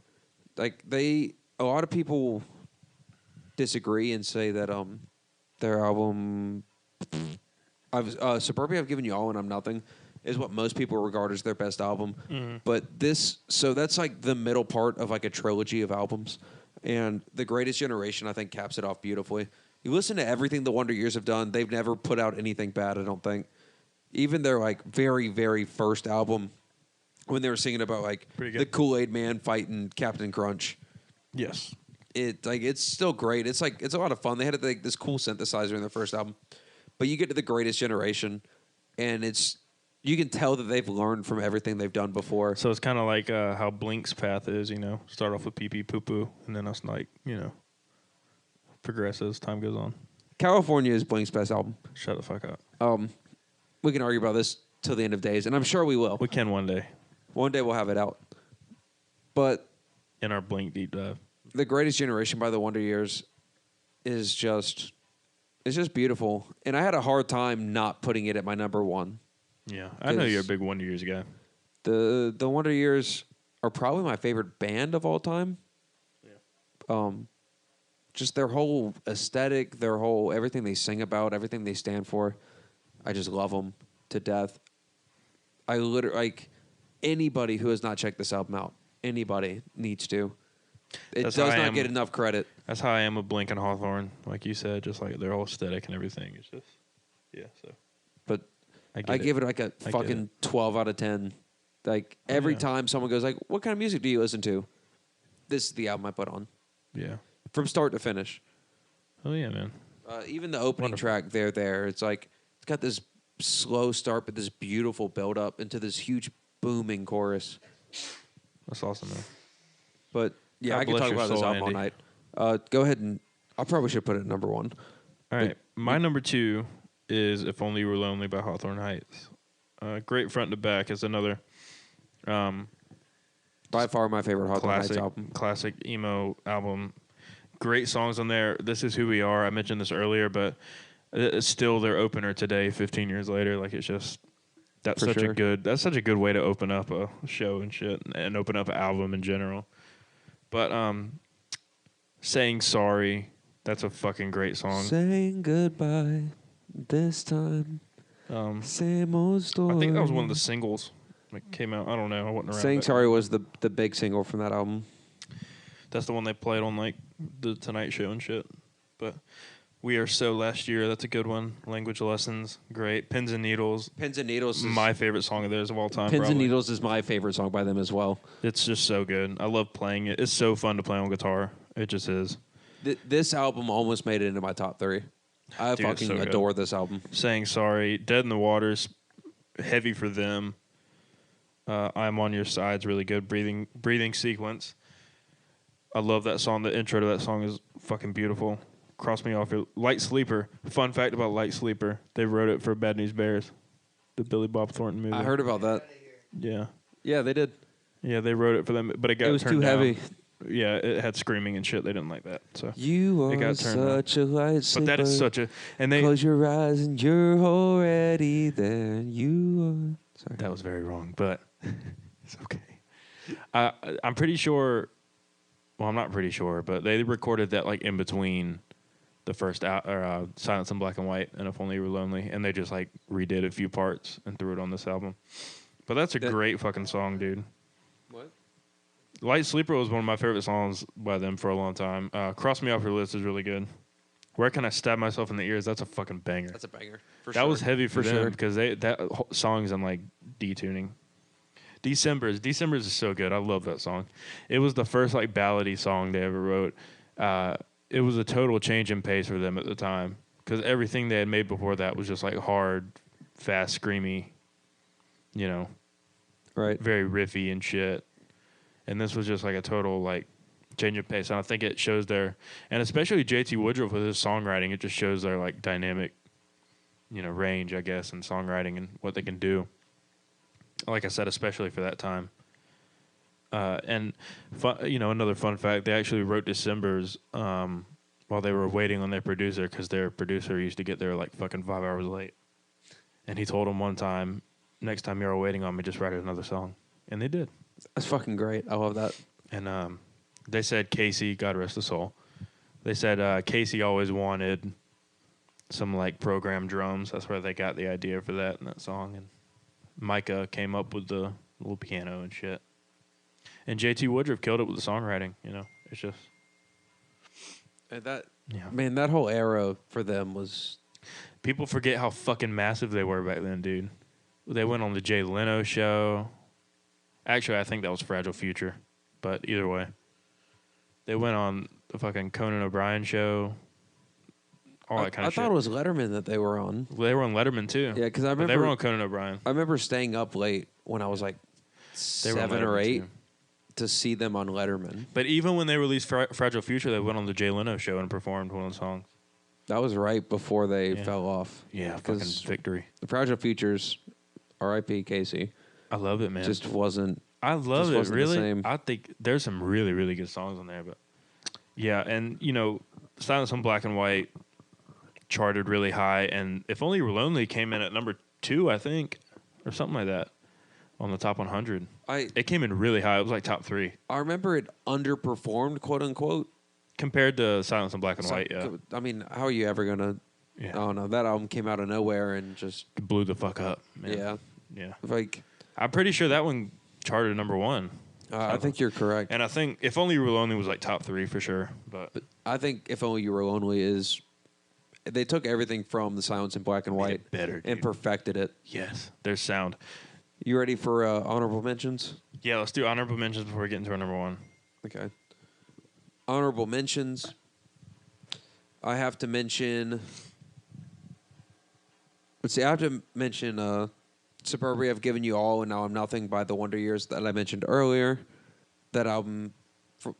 Like a lot of people disagree and say that their album, Suburbia, I've Given You All and I'm Nothing, is what most people regard as their best album. Mm-hmm. But so that's like the middle part of like a trilogy of albums. And The Greatest Generation, I think, caps it off beautifully. You listen to everything the Wonder Years have done, they've never put out anything bad, I don't think. Even their like very, very first album, when they were singing about like Pretty good. the Kool-Aid Man fighting Captain Crunch. Yes. It's still great. It's like it's a lot of fun. They had like this cool synthesizer in their first album, but you get to the Greatest Generation, and you can tell that they've learned from everything they've done before. So it's kind of like how Blink's path is, start off with pee pee poo poo, and then us like, progress as time goes on. California is Blink's best album. Shut the fuck up. We can argue about this till the end of days, and I'm sure we will. We can one day One day we'll have it out. But in our Blink deep dive. The Greatest Generation by the Wonder Years is just beautiful. And I had a hard time not putting it at my number one. Yeah, I know you're a big Wonder Years guy. The Wonder Years are probably my favorite band of all time. Yeah. Just their whole aesthetic, everything they sing about, everything they stand for. I just love them to death. I literally, like, anybody who has not checked this album out, anybody needs to. It does not get enough credit. That's how I am with Blink and Hawthorne, like you said, just like their whole aesthetic and everything. It's just, so. But I give it like a fucking 12 out of 10. Like, every time someone goes like, what kind of music do you listen to? This is the album I put on. Yeah. From start to finish. Oh, yeah, man. Even the opening track, There, it's like, it's got this slow start, but this beautiful build up into this huge booming chorus. That's awesome, man. But yeah, God I could talk about this album Andy. all night. Go ahead and I probably should put it at number one. All right. My number 2 is If Only You Were Lonely by Hawthorne Heights. Great front to back. Is another By far my favorite Hawthorne Heights album. Classic emo album. Great songs on there. This Is Who We Are. I mentioned this earlier, but it's still their opener today, 15 years later. Like, it's just that's such a good way to open up a show and shit, and open up an album in general. But Saying Sorry, that's a fucking great song. Saying goodbye this time. Same old story. I think that was one of the singles that came out. I don't know. I wasn't around. Saying Sorry was the big single from that album. That's the one they played on like the Tonight Show and shit. But We Are So last year, that's a good one. Language Lessons, great. Pins and Needles. Pins and Needles is my favorite song of theirs of all time. Pins probably. and Needles is my favorite song by them as well. It's just so good. I love playing it. It's so fun to play on guitar. It just is. This album almost made it into my top 3. I fucking adore this album. Saying Sorry, Dead in the Water's heavy for them. I'm on Your Side's really good. Breathing Sequence. I love that song. The intro to that song is fucking beautiful. Cross Me Off Your... Light Sleeper. Fun fact about Light Sleeper. They wrote it for Bad News Bears, the Billy Bob Thornton movie. I heard about that. Yeah. Yeah, they did. Yeah, they wrote it for them, but it got It was turned too down. heavy. Yeah, it had screaming and shit. They didn't like that. So You it are got turned down. such a light sleeper. But that is such a... And they... Close your eyes and you're already there. You are... Sorry. That was very wrong, but it's okay. I'm pretty sure... Well, I'm not pretty sure, but they recorded that like in between the first Silence in Black and White and If Only You Were Lonely, and they just like redid a few parts and threw it on this album. But that's a great fucking song, dude. What? Light Sleeper was one of my favorite songs by them for a long time. Cross Me Off Your List is really good. Where Can I Stab Myself in the Ears? That's a fucking banger. That's a banger. That was heavy for them sure. because that whole song's in like D-tuning. December's is so good. I love that song. It was the first like ballady song they ever wrote. It was a total change in pace for them at the time because everything they had made before that was just like hard, fast, screamy, right, very riffy and shit. And this was just like a total like change of pace. And I think it shows their, and especially JT Woodruff with his songwriting, it just shows their like dynamic, range, I guess, in songwriting and what they can do. Like I said, especially for that time. And another fun fact, they actually wrote December's while they were waiting on their producer because their producer used to get there like fucking 5 hours late. And he told them one time, next time you're waiting on me, just write another song. And they did. That's fucking great. I love that. And they said Casey, God rest his soul, they said Casey always wanted some like programmed drums. That's where they got the idea for that in that song. And Micah came up with the little piano and shit. And JT Woodruff killed it with the songwriting, It's just... And that whole era for them was... People forget how fucking massive they were back then, dude. They went on the Jay Leno show. Actually, I think that was Fragile Future. But either way, they went on the fucking Conan O'Brien show. All that kind I of shit. thought it was Letterman that they were on. They were on Letterman too. Yeah, because I But remember they were on Conan O'Brien. I remember staying up late when I was like They were on 7 or Letterman, 8 too. to see them on Letterman. But even when they released Fragile Future, they went on the Jay Leno show and performed one of the songs. That was right before they Yeah. fell off. Yeah, fucking 'Cause victory. the Fragile Futures, R.I.P. Casey, I love it, man. just wasn't. I love just it. wasn't the Really, same. I think there's some really, really good songs on there. But yeah, and Silence on Black and White charted really high, and If Only You Were Lonely came in at number 2, I think, or something like that, on the top 100. It came in really high. It was like top 3 I remember it underperformed, quote unquote. compared to Silence on Black and White. Yeah, I mean, how are you ever gonna? yeah, I don't know. That album came out of nowhere and just it blew the fuck up. Man. yeah, yeah. like I'm pretty sure that one charted number 1. I think you're correct. And I think If Only You Were Lonely was like top 3 for sure. But I think If Only You Were Lonely is. They took everything from the Silence in Black and Made White it better, and dude. perfected it. yes, there's sound. You ready for honorable mentions? Yeah, let's do honorable mentions before we get into our number 1. Okay. Honorable mentions. I have to mention. Let's see. I have to mention Suburbia. I've given you all, and now I'm nothing by the Wonder Years that I mentioned earlier. That album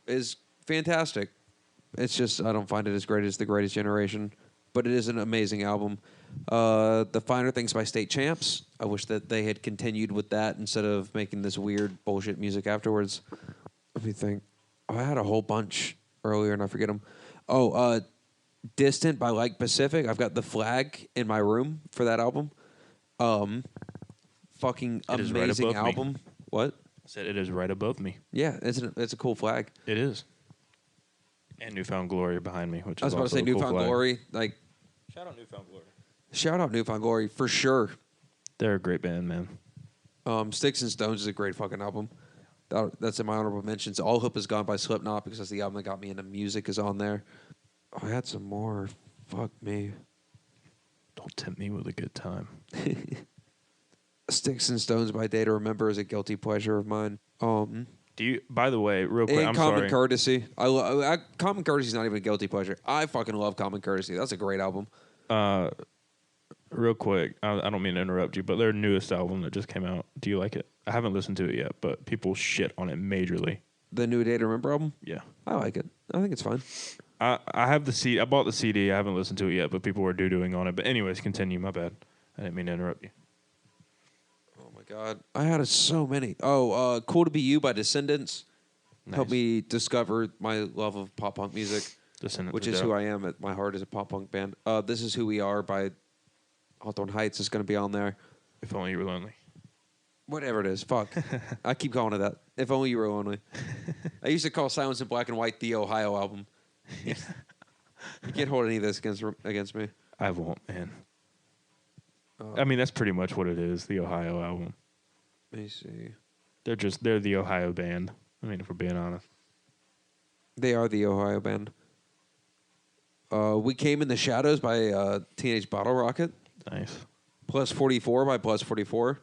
is fantastic. It's just I don't find it as great as The Greatest Generation, but it is an amazing album. The Finer Things by State Champs. I wish that they had continued with that instead of making this weird bullshit music afterwards. Let me think. Oh, I had a whole bunch earlier and I forget them. Oh, Distant by Like Pacific. I've got The Flag in my room for that album. Fucking It is right amazing above me. album. What? I said it is right above me. Yeah, it's a cool flag. It is. And Newfound Glory behind me, which I was is about to also say a cool Newfound flag. Glory. Like, Shout out Newfound Glory. shout out Newfound Glory for sure. They're a great band, man. Sticks and Stones is a great fucking album. That's in my honorable mentions. All Hope Is Gone by Slipknot because that's the album that got me into music is on there. Oh, I had some more. Fuck me. Don't tempt me with a good time. Sticks and Stones by Day to Remember is a guilty pleasure of mine. Do you? By the way, real quick, And I'm Common sorry. Courtesy. Common Courtesy is not even a guilty pleasure. I fucking love Common Courtesy. That's a great album. Real quick, I don't mean to interrupt you, but their newest album that just came out. Do you like it? I haven't listened to it yet, but people shit on it majorly. The new Day to Remember album? Yeah. I like it. I think it's fine. I have the CD. I bought the CD. I haven't listened to it yet, but people were doo-dooing on it. But anyways, continue. My bad. I didn't mean to interrupt you. Oh my god. I had so many. Oh, Cool to Be You by Descendants. Helped Nice. me discover my love of pop punk music, Descendants which are is dope. who I am at my heart as a pop punk band. This Is Who We Are by Hawthorne Heights is going to be on there. If Only You Were Lonely. Whatever it is. Fuck. I keep calling it that. If Only You Were Lonely. I used to call Silence in Black and White the Ohio album. You can't hold any of this against me. I won't, man. I mean, that's pretty much what it is. The Ohio album. Let me see. They're the Ohio band. I mean, if we're being honest. They are the Ohio band. We Came in the Shadows by Teenage Bottle Rocket. Nice. Plus 44 by Plus 44.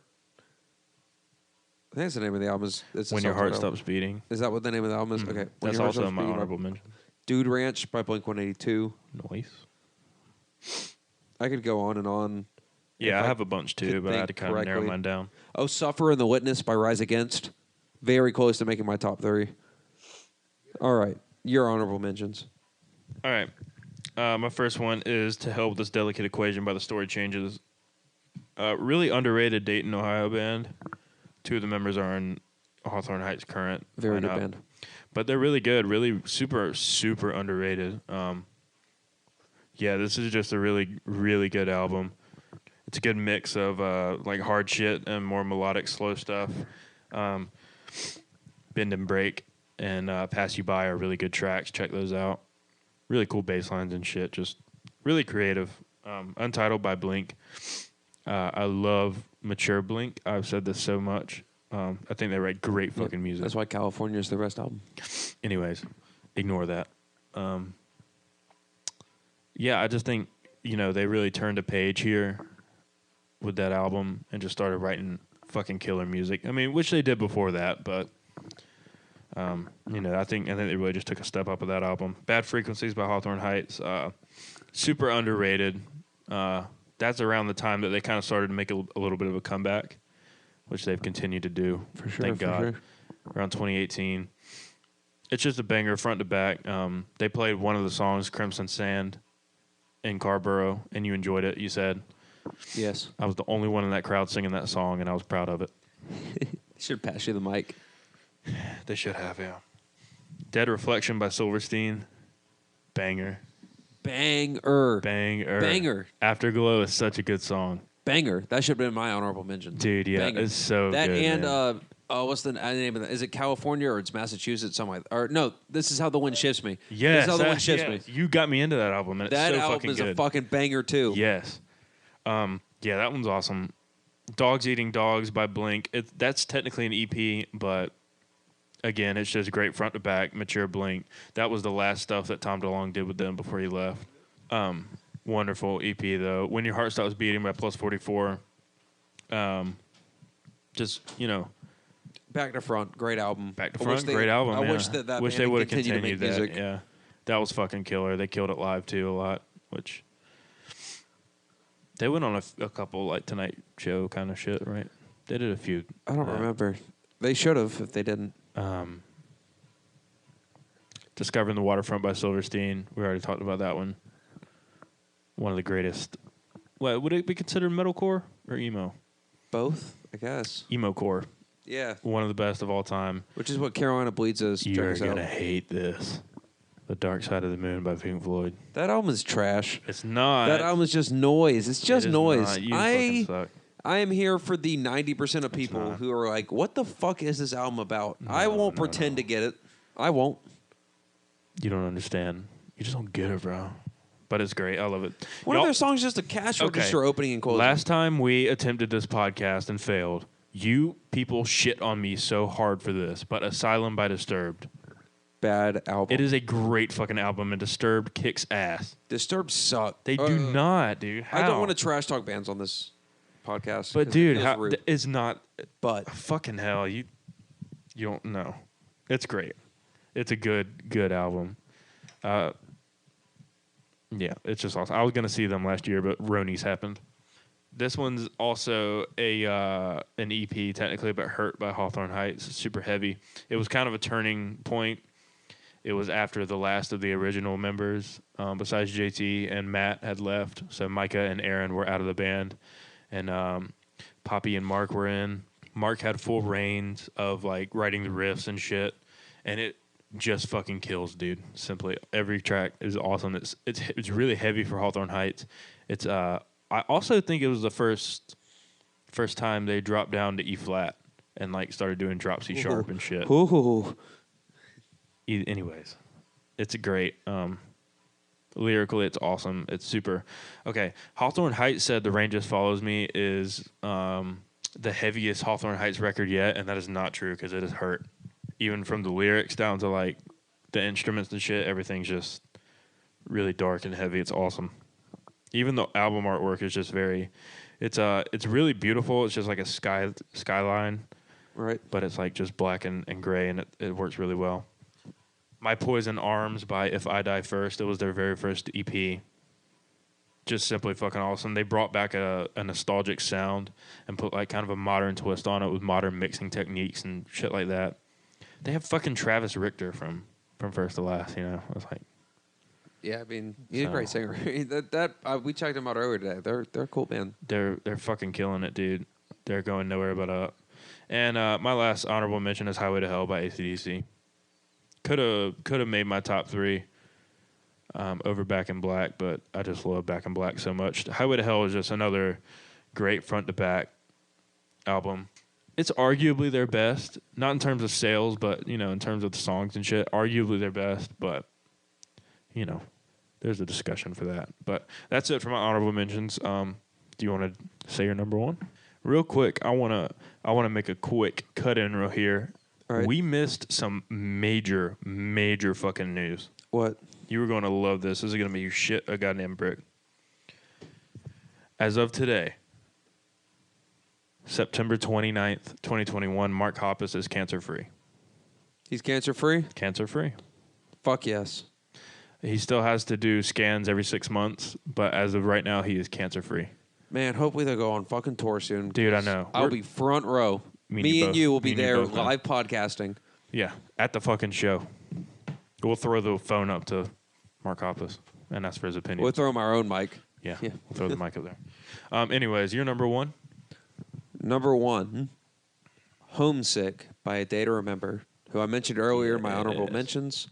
I think that's the name of the album. It's a When Your Heart self-titled album. Stops Beating. Is that what the name of the album is? Okay. When That's Your Heart also Stops my Beating by honorable mention. Dude Ranch by Blink 182. Noise. I could go on and on. Yeah, If I have a bunch too, could but I had to think kind of narrow correctly. mine down. Oh, Suffer and the Witness by Rise Against. Very close to making my top 3. All right. Your honorable mentions. All right. My first one is To Hell with This Delicate Equation by The Story Changes. Really underrated Dayton, Ohio band. 2 of the members are in Hawthorne Heights Current. Very good lineup. band. But they're really good, really super, super underrated. Yeah, this is just a really, really good album. It's a good mix of like hard shit and more melodic, slow stuff. Bend and Break and Pass You By are really good tracks. Check those out. Really cool bass lines and shit. Just really creative. Untitled by Blink. I love mature Blink. I've said this so much. I think they write great fucking music. That's why California is the best album. Anyways, ignore that. Yeah, I just think, they really turned a page here with that album and just started writing fucking killer music. I mean, which they did before that, but I think they really just took a step up with that album. Bad Frequencies by Hawthorne Heights, super underrated. That's around the time that they kind of started to make a little bit of a comeback, which they've continued to do. For sure, Thank God. sure. Around 2018. It's just a banger front to back. They played one of the songs, Crimson Sand, in Carborough, and you enjoyed it, you said. Yes. I was the only one in that crowd singing that song, and I was proud of it. Should pass you the mic. They should have, yeah. Dead Reflection by Silverstein. Banger. Banger. Afterglow is such a good song. Banger. That should have been my honorable mention. Dude, yeah, Banger. it's so that good. and man. what's the name of that? Is it California or it's Massachusetts? Something like, or no, This Is How the Wind Shifts Me. Yes, This Is How the Wind Shifts Me. You got me into that album, and it's That so album fucking is good. a fucking banger too. Yes. Yeah, that one's awesome. Dogs Eating Dogs by Blink. That's technically an EP, but again, it's just great front to back, mature Blink. That was the last stuff that Tom DeLonge did with them before he left. Wonderful EP though. When Your Heart Stops Beating by Plus 44. Back to Front, great album. Back to Front, great album. I yeah. wish that wish band they would have continued continued to make that. music. Yeah, that was fucking killer. They killed it live too a lot, which they went on a couple like Tonight Show kind of shit, right? They did a few. I don't remember. They should have if they didn't. Discovering the Waterfront by Silverstein. We already talked about that one. One of the greatest. What would it be considered, metalcore or emo? Both, I guess. Emo core. Yeah. One of the best of all time. Which is what Carolina Bleeds is. You're gonna hate this. The Dark Side of the Moon by Pink Floyd. That album is trash. It's not. That album is just noise. It's just It is noise. not. You fucking suck. I am here for the 90% of people not. who are like, what the fuck is this album about? I won't pretend to get it. I won't. You don't understand. You just don't get it, bro. But it's great. I love it. One of their songs is just a cash register opening and closing. Last time we attempted this podcast and failed, you people shit on me so hard for this, but Asylum by Disturbed. Bad album. It is a great fucking album, and Disturbed kicks ass. Disturbed suck. They do not, dude. How? I don't want to trash talk bands on this podcast. But 'cause dude, it feels rude. it's not. But Fucking hell, you don't know. It's great. It's a good album. Yeah, it's just awesome. I was gonna see them last year, but Ronies happened. This one's also an EP technically, but Hurt by Hawthorne Heights. It's super heavy. It was kind of a turning point. It was after the last of the original members, besides JT and Matt, had left. So Micah and Aaron were out of the band, and Poppy and Mark were in. Mark had full reins of like writing the riffs and shit, and it just fucking kills, dude. Simply, every track is awesome. It's really heavy for Hawthorne Heights. It's I also think it was the first time they dropped down to E flat and like started doing drop C sharp and shit. Ooh. Anyways, it's great. Lyrically, it's awesome. It's super. Okay, Hawthorne Heights said The Rain Just Follows Me is the heaviest Hawthorne Heights record yet, and that is not true because it is Hurt. Even from the lyrics down to like the instruments and shit, everything's just really dark and heavy. It's awesome. Even the album artwork is just it's really beautiful. It's just like a skyline, Right. but it's like just black and gray, and it works really well. My Poison Arms by If I Die First. It was their very first EP. Just simply fucking awesome. They brought back a nostalgic sound and put like kind of a modern twist on it with modern mixing techniques and shit like that. They have fucking Travis Richter from First to Last, you know. I was like, Yeah, I mean, he's a great singer. We checked him out earlier today. They're a cool band. they're fucking killing it, dude. They're going nowhere but up. And my last honorable mention is Highway to Hell by AC/DC. Could have made my top 3 over Back in Black, but I just love Back in Black so much. Highway to Hell is just another great front to back album. It's arguably their best, not in terms of sales, but you know, in terms of the songs and shit. Arguably their best, but you know, there's a discussion for that. But that's it for my honorable mentions. Do you want to say your number 1? Real quick, I wanna make a quick cut in real here. All right. We missed some major fucking news. What? You were going to love this. This is going to make you shit a goddamn brick. As of today, September 29th, 2021, Mark Hoppus is cancer-free. He's cancer-free? Cancer-free. Fuck yes. He still has to do scans every 6 months, but as of right now, he is cancer-free. Man, hopefully they'll go on fucking tour soon. Dude, I know. I'll be front row. Me and both. you will be Me and you there both, man. live podcasting. Yeah, at the fucking show. We'll throw the phone up to Mark Hoppus and ask for his opinion. We'll throw him our own mic. Yeah, we'll throw the mic up there. Anyways, you're number one? Number 1, Homesick by A Day to Remember, who I mentioned earlier in my honorable mentions.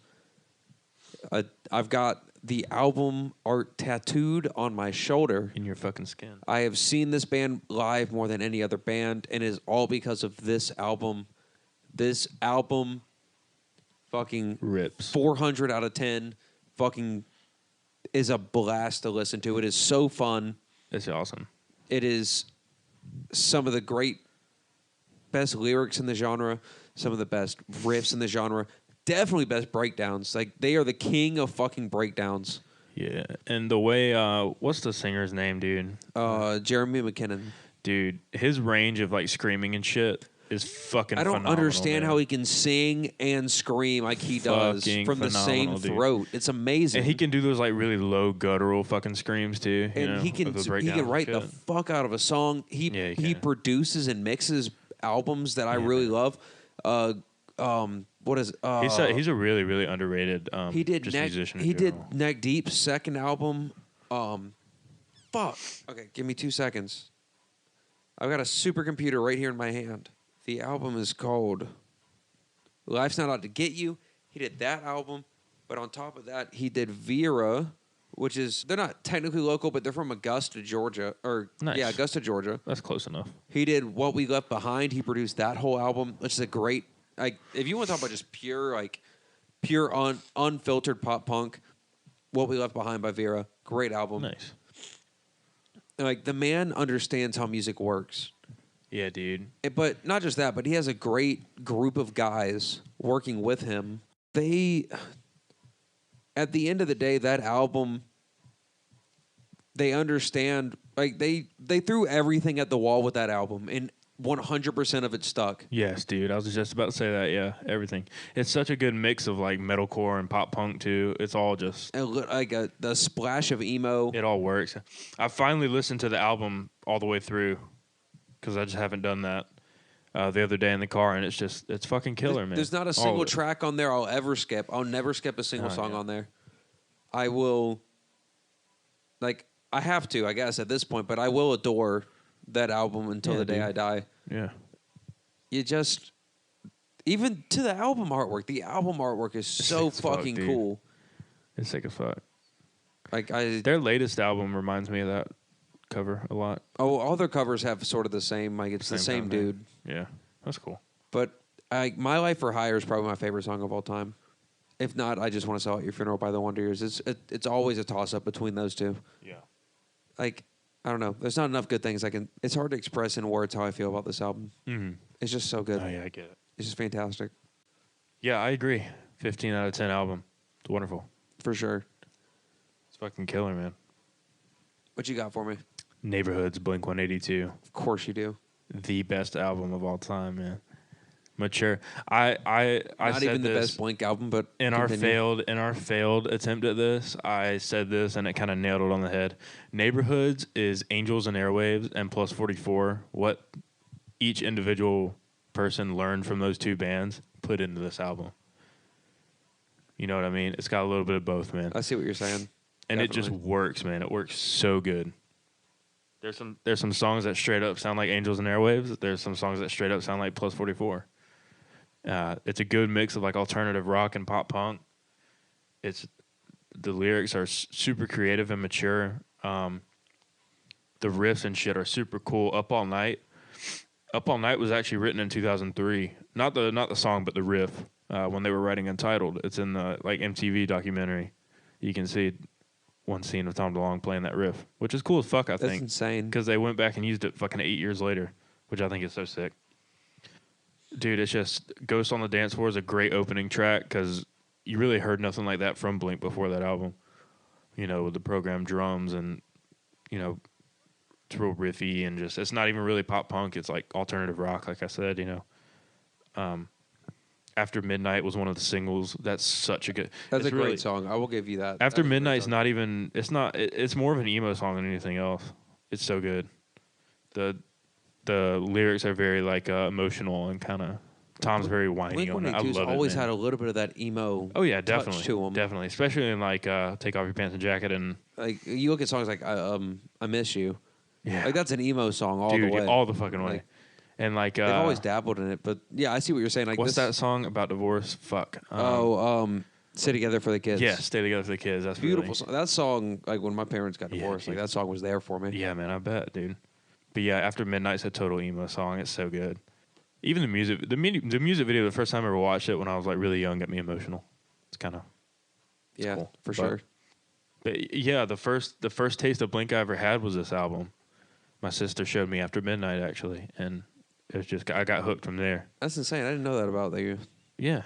I've got the album art tattooed on my shoulder. In your fucking skin. I have seen this band live more than any other band, and it is all because of this album. This album fucking rips. 400 out of 10 fucking is a blast to listen to. It is so fun. It's awesome. It is some of the best lyrics in the genre, some of the best riffs in the genre, definitely best breakdowns. Like, they are the king of fucking breakdowns. Yeah, and the way, what's the singer's name, dude? Jeremy McKinnon. Dude, his range of, like, screaming and shit is fucking I don't phenomenal, understand man. how he can sing and scream like he does Fucking from the same phenomenal, dude. throat. It's amazing. And he can do those, like, really low guttural fucking screams, too. And he can write the fuck out of a song. He can. produces and mixes albums that I really love. What is he's a really, really underrated he did just musician in he general. did Neck Deep's second album. Fuck. Okay, give me 2 seconds. I've got a supercomputer right here in my hand. The album is called Life's Not Out to Get You. He did that album, but on top of that, he did Vera, which is, they're not technically local, but they're from Augusta, Georgia. Nice. Yeah, Augusta, Georgia. That's close enough. He did What We Left Behind. He produced that whole album, which is a great, like, if you want to talk about just pure unfiltered pop punk, What We Left Behind by Vera, great album. Nice. Like, the man understands how music works. Yeah, dude. But not just that, but he has a great group of guys working with him. They, at the end of the day, that album, they understand, like, they threw everything at the wall with that album, and 100% of it stuck. Yes, dude. I was just about to say that. Yeah, everything. It's such a good mix of, like, metalcore and pop punk, too. It's all just... Like the splash of emo. It all works. I finally listened to the album all the way through because I just haven't done that the other day in the car, and it's fucking killer, man. There's not a single track on there I'll ever skip. I'll never skip a single song on there. I will, like, I have to, I guess, at this point, but I will adore that album until the day I die. Yeah. You just, even to the album artwork is so fucking cool. It's sick as fuck. Like, their latest album reminds me of that cover a lot. Oh, all their covers have sort of the same, like, it's the same dude. Yeah, that's cool. But My Life for Hire is probably my favorite song of all time. If not, I Just Want to Sell at Your Funeral by the Wonder Years. It's always a toss-up between those two. Yeah. Like, I don't know. There's not enough good things it's hard to express in words how I feel about this album. Mm-hmm. It's just so good. Oh, yeah, I get it. It's just fantastic. Yeah, I agree. 15 out of 10 album. It's wonderful. For sure. It's fucking killer, man. What you got for me? Neighborhoods, Blink-182. Of course you do. The best album of all time, man. Mature. I not said even the this best Blink album, but in continue. our failed attempt at this, I said this and it kind of nailed it on the head. Neighborhoods is Angels and Airwaves and Plus 44. What each individual person learned from those two bands put into this album. You know what I mean? It's got a little bit of both, man. I see what you're saying. And Definitely. it just works, man. It works so good. There's some songs that straight up sound like Angels and Airwaves. There's some songs that straight up sound like Plus 44. It's a good mix of, like, alternative rock and pop punk. The lyrics are super creative and mature. The riffs and shit are super cool. Up All Night was actually written in 2003. Not the song, but the riff when they were writing Untitled. It's in the, like, MTV documentary. You can see one scene of Tom DeLonge playing that riff, which is cool as fuck, I think. That's insane. Because they went back and used it fucking 8 years later, which I think is so sick. Dude, it's just Ghost on the Dance Floor is a great opening track because you really heard nothing like that from Blink before that album. You know, with the programmed drums and, you know, It's real riffy and just it's not even really pop punk. It's like alternative rock, like I said. After Midnight was one of the singles. That's such a good. That's a great really, song. I will give you that. After That is a great Midnight's song. not even. It's not. It's more of an emo song than anything else. It's so good. The lyrics are very like emotional and kind of. Tom's very whiny on it. I love it. Always man. had a little bit of that emo. Oh yeah, touch definitely, to them. definitely, especially in like "Take Off Your Pants and Jacket" and Like you look at songs like I Miss You. yeah, Like that's an emo song all dude, the way. all the fucking way. Like, And like they've always dabbled in it, but yeah, I see what you're saying. Like what's this, that song about divorce? Fuck. Stay Together for the Kids. Yeah, Stay Together for the Kids. That's Beautiful really, song. That song, like when my parents got Yeah, divorced, like dude. that song was there for me. Yeah, man, I bet, dude. But yeah, After Midnight's a total emo song. It's so good. Even the music, the music video, the first time I ever watched it when I was like really young, got me emotional. It's kind of Yeah, cool. for sure. But yeah, the first taste of Blink I ever had was this album. My sister showed me After Midnight actually, and it was just I got hooked from there. That's insane. I didn't know that about you. Yeah,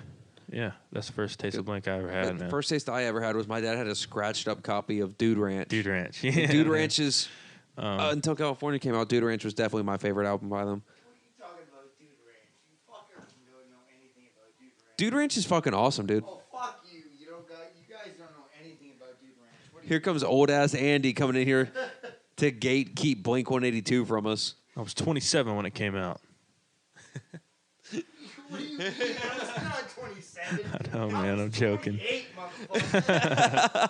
that's the first taste of Blink I ever had, The man. first taste I ever had was my dad had a scratched up copy of Dude Ranch. Dude Ranch. And Yeah, Dude man. Ranch is until California came out. Dude Ranch was definitely my favorite album by them. What are you talking about, Dude Ranch? You fuckers don't know anything about Dude Ranch. Dude Ranch is fucking awesome, dude. Oh, fuck you. You guys don't know anything about Dude Ranch. What are Here comes old ass Andy coming in here to gatekeep Blink 182 from us. I was 27 when it came out. What do you mean? I was not 27. I know, man. I'm joking. 28, motherfucker.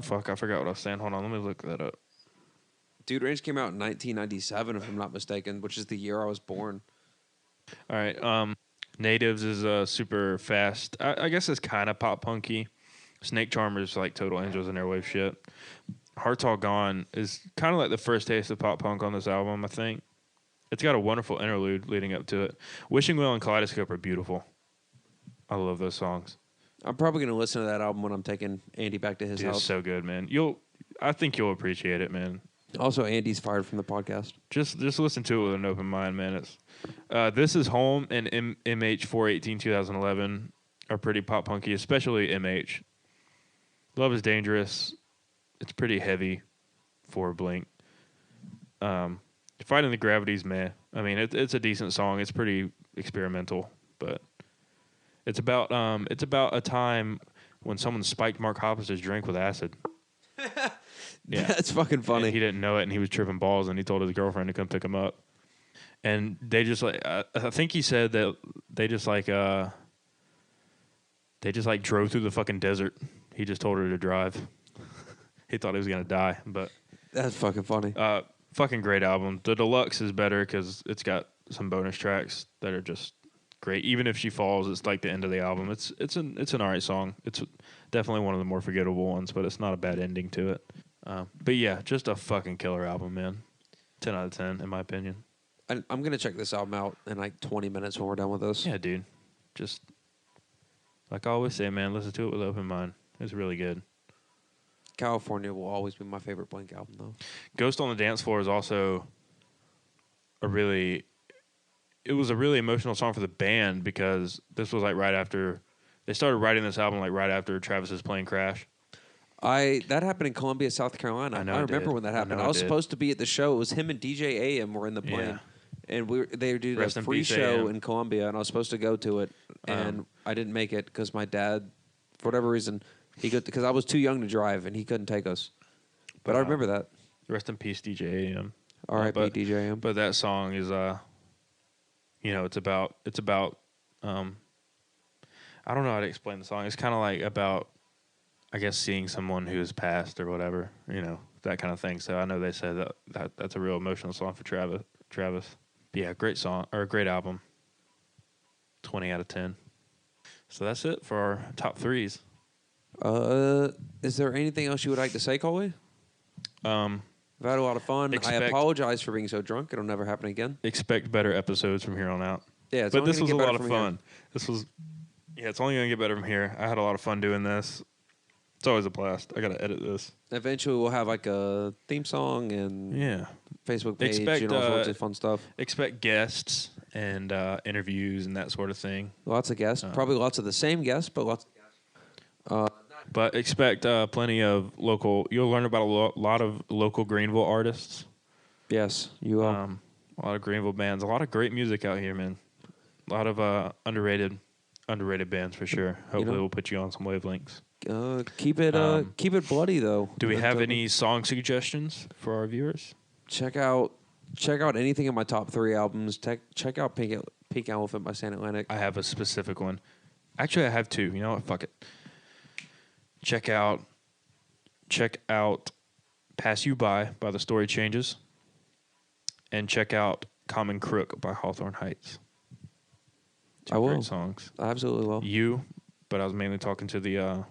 Fuck, I forgot what I was saying. Hold on, let me look that up. Dude Ranch came out in 1997, if I'm not mistaken, which is the year I was born. All right. Natives is super fast. I guess it's kind of pop punky. Snake Charmer's like total Angels and Airwave shit. Hearts All Gone is kind of like the first taste of pop punk on this album, I think. It's got a wonderful interlude leading up to it. Wishing Well and Kaleidoscope are beautiful. I love those songs. I'm probably going to listen to that album when I'm taking Andy back to his Dude, it's house. so good, man. I think you'll appreciate it, man. Also, Andy's fired from the podcast. Just listen to it with an open mind, man. It's This Is Home and MH 418 2011 are pretty pop punky, especially MH. Love is Dangerous. It's pretty heavy for Blink. Fighting the Gravity's meh. I mean, it's a decent song. It's pretty experimental, but it's about a time when someone spiked Mark Hoppus' drink with acid. Yeah. That's fucking funny. And he didn't know it, and he was tripping balls, and he told his girlfriend to come pick him up. And they just like, I think he said that they just like drove through the fucking desert. He just told her to drive. He thought he was gonna die, but That's fucking funny. fucking great album. The deluxe is better because it's got some bonus tracks that are just great. Even if she falls, it's like the end of the album. It's an alright song. It's definitely one of the more forgettable ones, but it's not a bad ending to it. But yeah, just a fucking killer album, man. 10 out of 10 in my opinion. I'm going to check this album out in like 20 minutes when we're done with this. Yeah, dude. Just like I always say, man, listen to it with open mind. It's really good. California will always be my favorite Blink album, though. Ghost on the Dance Floor is also it was a really emotional song for the band because this was like right after they started writing this album, like right after Travis's plane crash. That happened in Columbia, South Carolina. I know I it remember did. when that I happened. know I was it did. supposed to be at the show. It was him and DJ AM were in the plane. Yeah. And they did Rest a in free peace, show AM. in Columbia, and I was supposed to go to it, and I didn't make it because my dad, for whatever reason, because I was too young to drive, and he couldn't take us. But I remember that. Rest in peace, DJ AM. R.I.P. But- DJ AM. But that song is it's about I don't know how to explain the song. It's kind of like about I guess seeing someone who's passed or whatever, that kind of thing. So I know they said that's a real emotional song for Travis. But yeah, great song or a great album. 20 out of 10. So that's it for our top threes. Is there anything else you would like to say, Coley? I've had a lot of fun. I apologize for being so drunk. It'll never happen again. Expect better episodes from here on out. Yeah, it's But only this gonna was a get lot better of from here. fun. It's only going to get better from here. I had a lot of fun doing this. It's always a blast. I got to edit this. Eventually, we'll have like a theme song and Yeah. Facebook page Expect, and all sorts of fun stuff. Expect guests and interviews and that sort of thing. Lots of guests. Probably lots of the same guests, but lots of guests. But expect plenty of local. You'll learn about a lot of local Greenville artists. Yes, you will. A lot of Greenville bands. A lot of great music out here, man. A lot of underrated bands for sure. Hopefully, we'll put you on some wavelengths. Keep it bloody though. Do we have any song suggestions for our viewers? Check out anything in my top 3 albums. Check out Pink Elephant by San Atlantic. I have a specific one. Actually, I have 2. You know what? Fuck it. Check out Pass You By The Story Changes. And check out Common Crook by Hawthorne Heights. 2 I will. great songs. I absolutely will. But I was mainly talking to the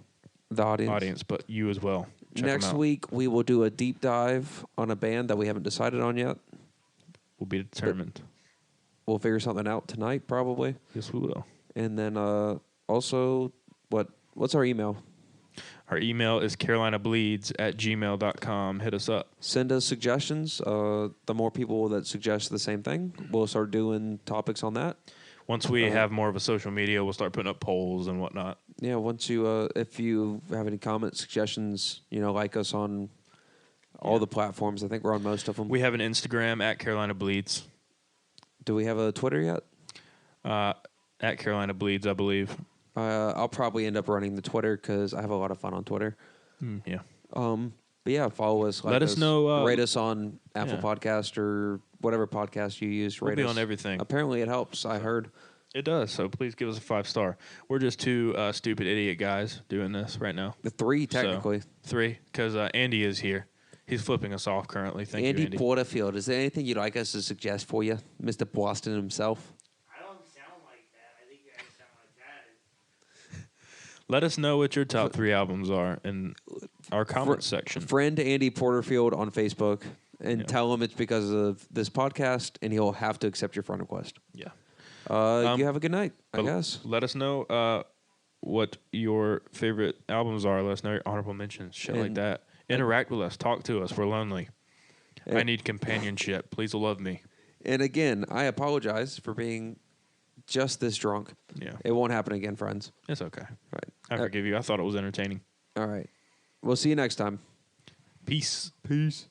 audience. but you as well. Check 'em Next out. week, we will do a deep dive on a band that we haven't decided on yet. We'll be determined. We'll figure something out tonight, probably. Yes, we will. And then also, what's our email? Our email is carolinableeds@gmail.com. Hit us up. Send us suggestions. The more people that suggest the same thing, we'll start doing topics on that. Once we have more of a social media, we'll start putting up polls and whatnot. Yeah, once you, if you have any comments, suggestions, like us on all the platforms. I think we're on most of them. We have an Instagram at Carolina Bleeds. Do we have a Twitter yet? At Carolina Bleeds, I believe. I'll probably end up running the Twitter because I have a lot of fun on Twitter. Yeah. But yeah, follow us. Let us know. Rate us on Apple yeah. Podcast or whatever podcast you use. We'll Rate be us. on everything. Apparently, it helps. I heard. It does. So please give us a 5-star. We're just 2 stupid idiot guys doing this right now. The 3 technically. So, 3, because Andy is here. He's flipping us off currently. Thank you, Andy. Porterfield. Is there anything you'd like us to suggest for you, Mr. Boston himself? I don't sound like that. I think you guys sound like that. Let us know what your top 3 albums are in our comment section. Friend Andy Porterfield on Facebook and tell him it's because of this podcast, and he'll have to accept your friend request. Yeah. You have a good night, I guess. Let us know what your favorite albums are. Let us know your honorable mentions, shit like that. Interact with us. Talk to us. We're lonely. I need companionship. Please love me. And again, I apologize for being just this drunk. Yeah. It won't happen again, friends. It's okay. Right. I forgive you. I thought it was entertaining. All right. We'll see you next time. Peace. Peace.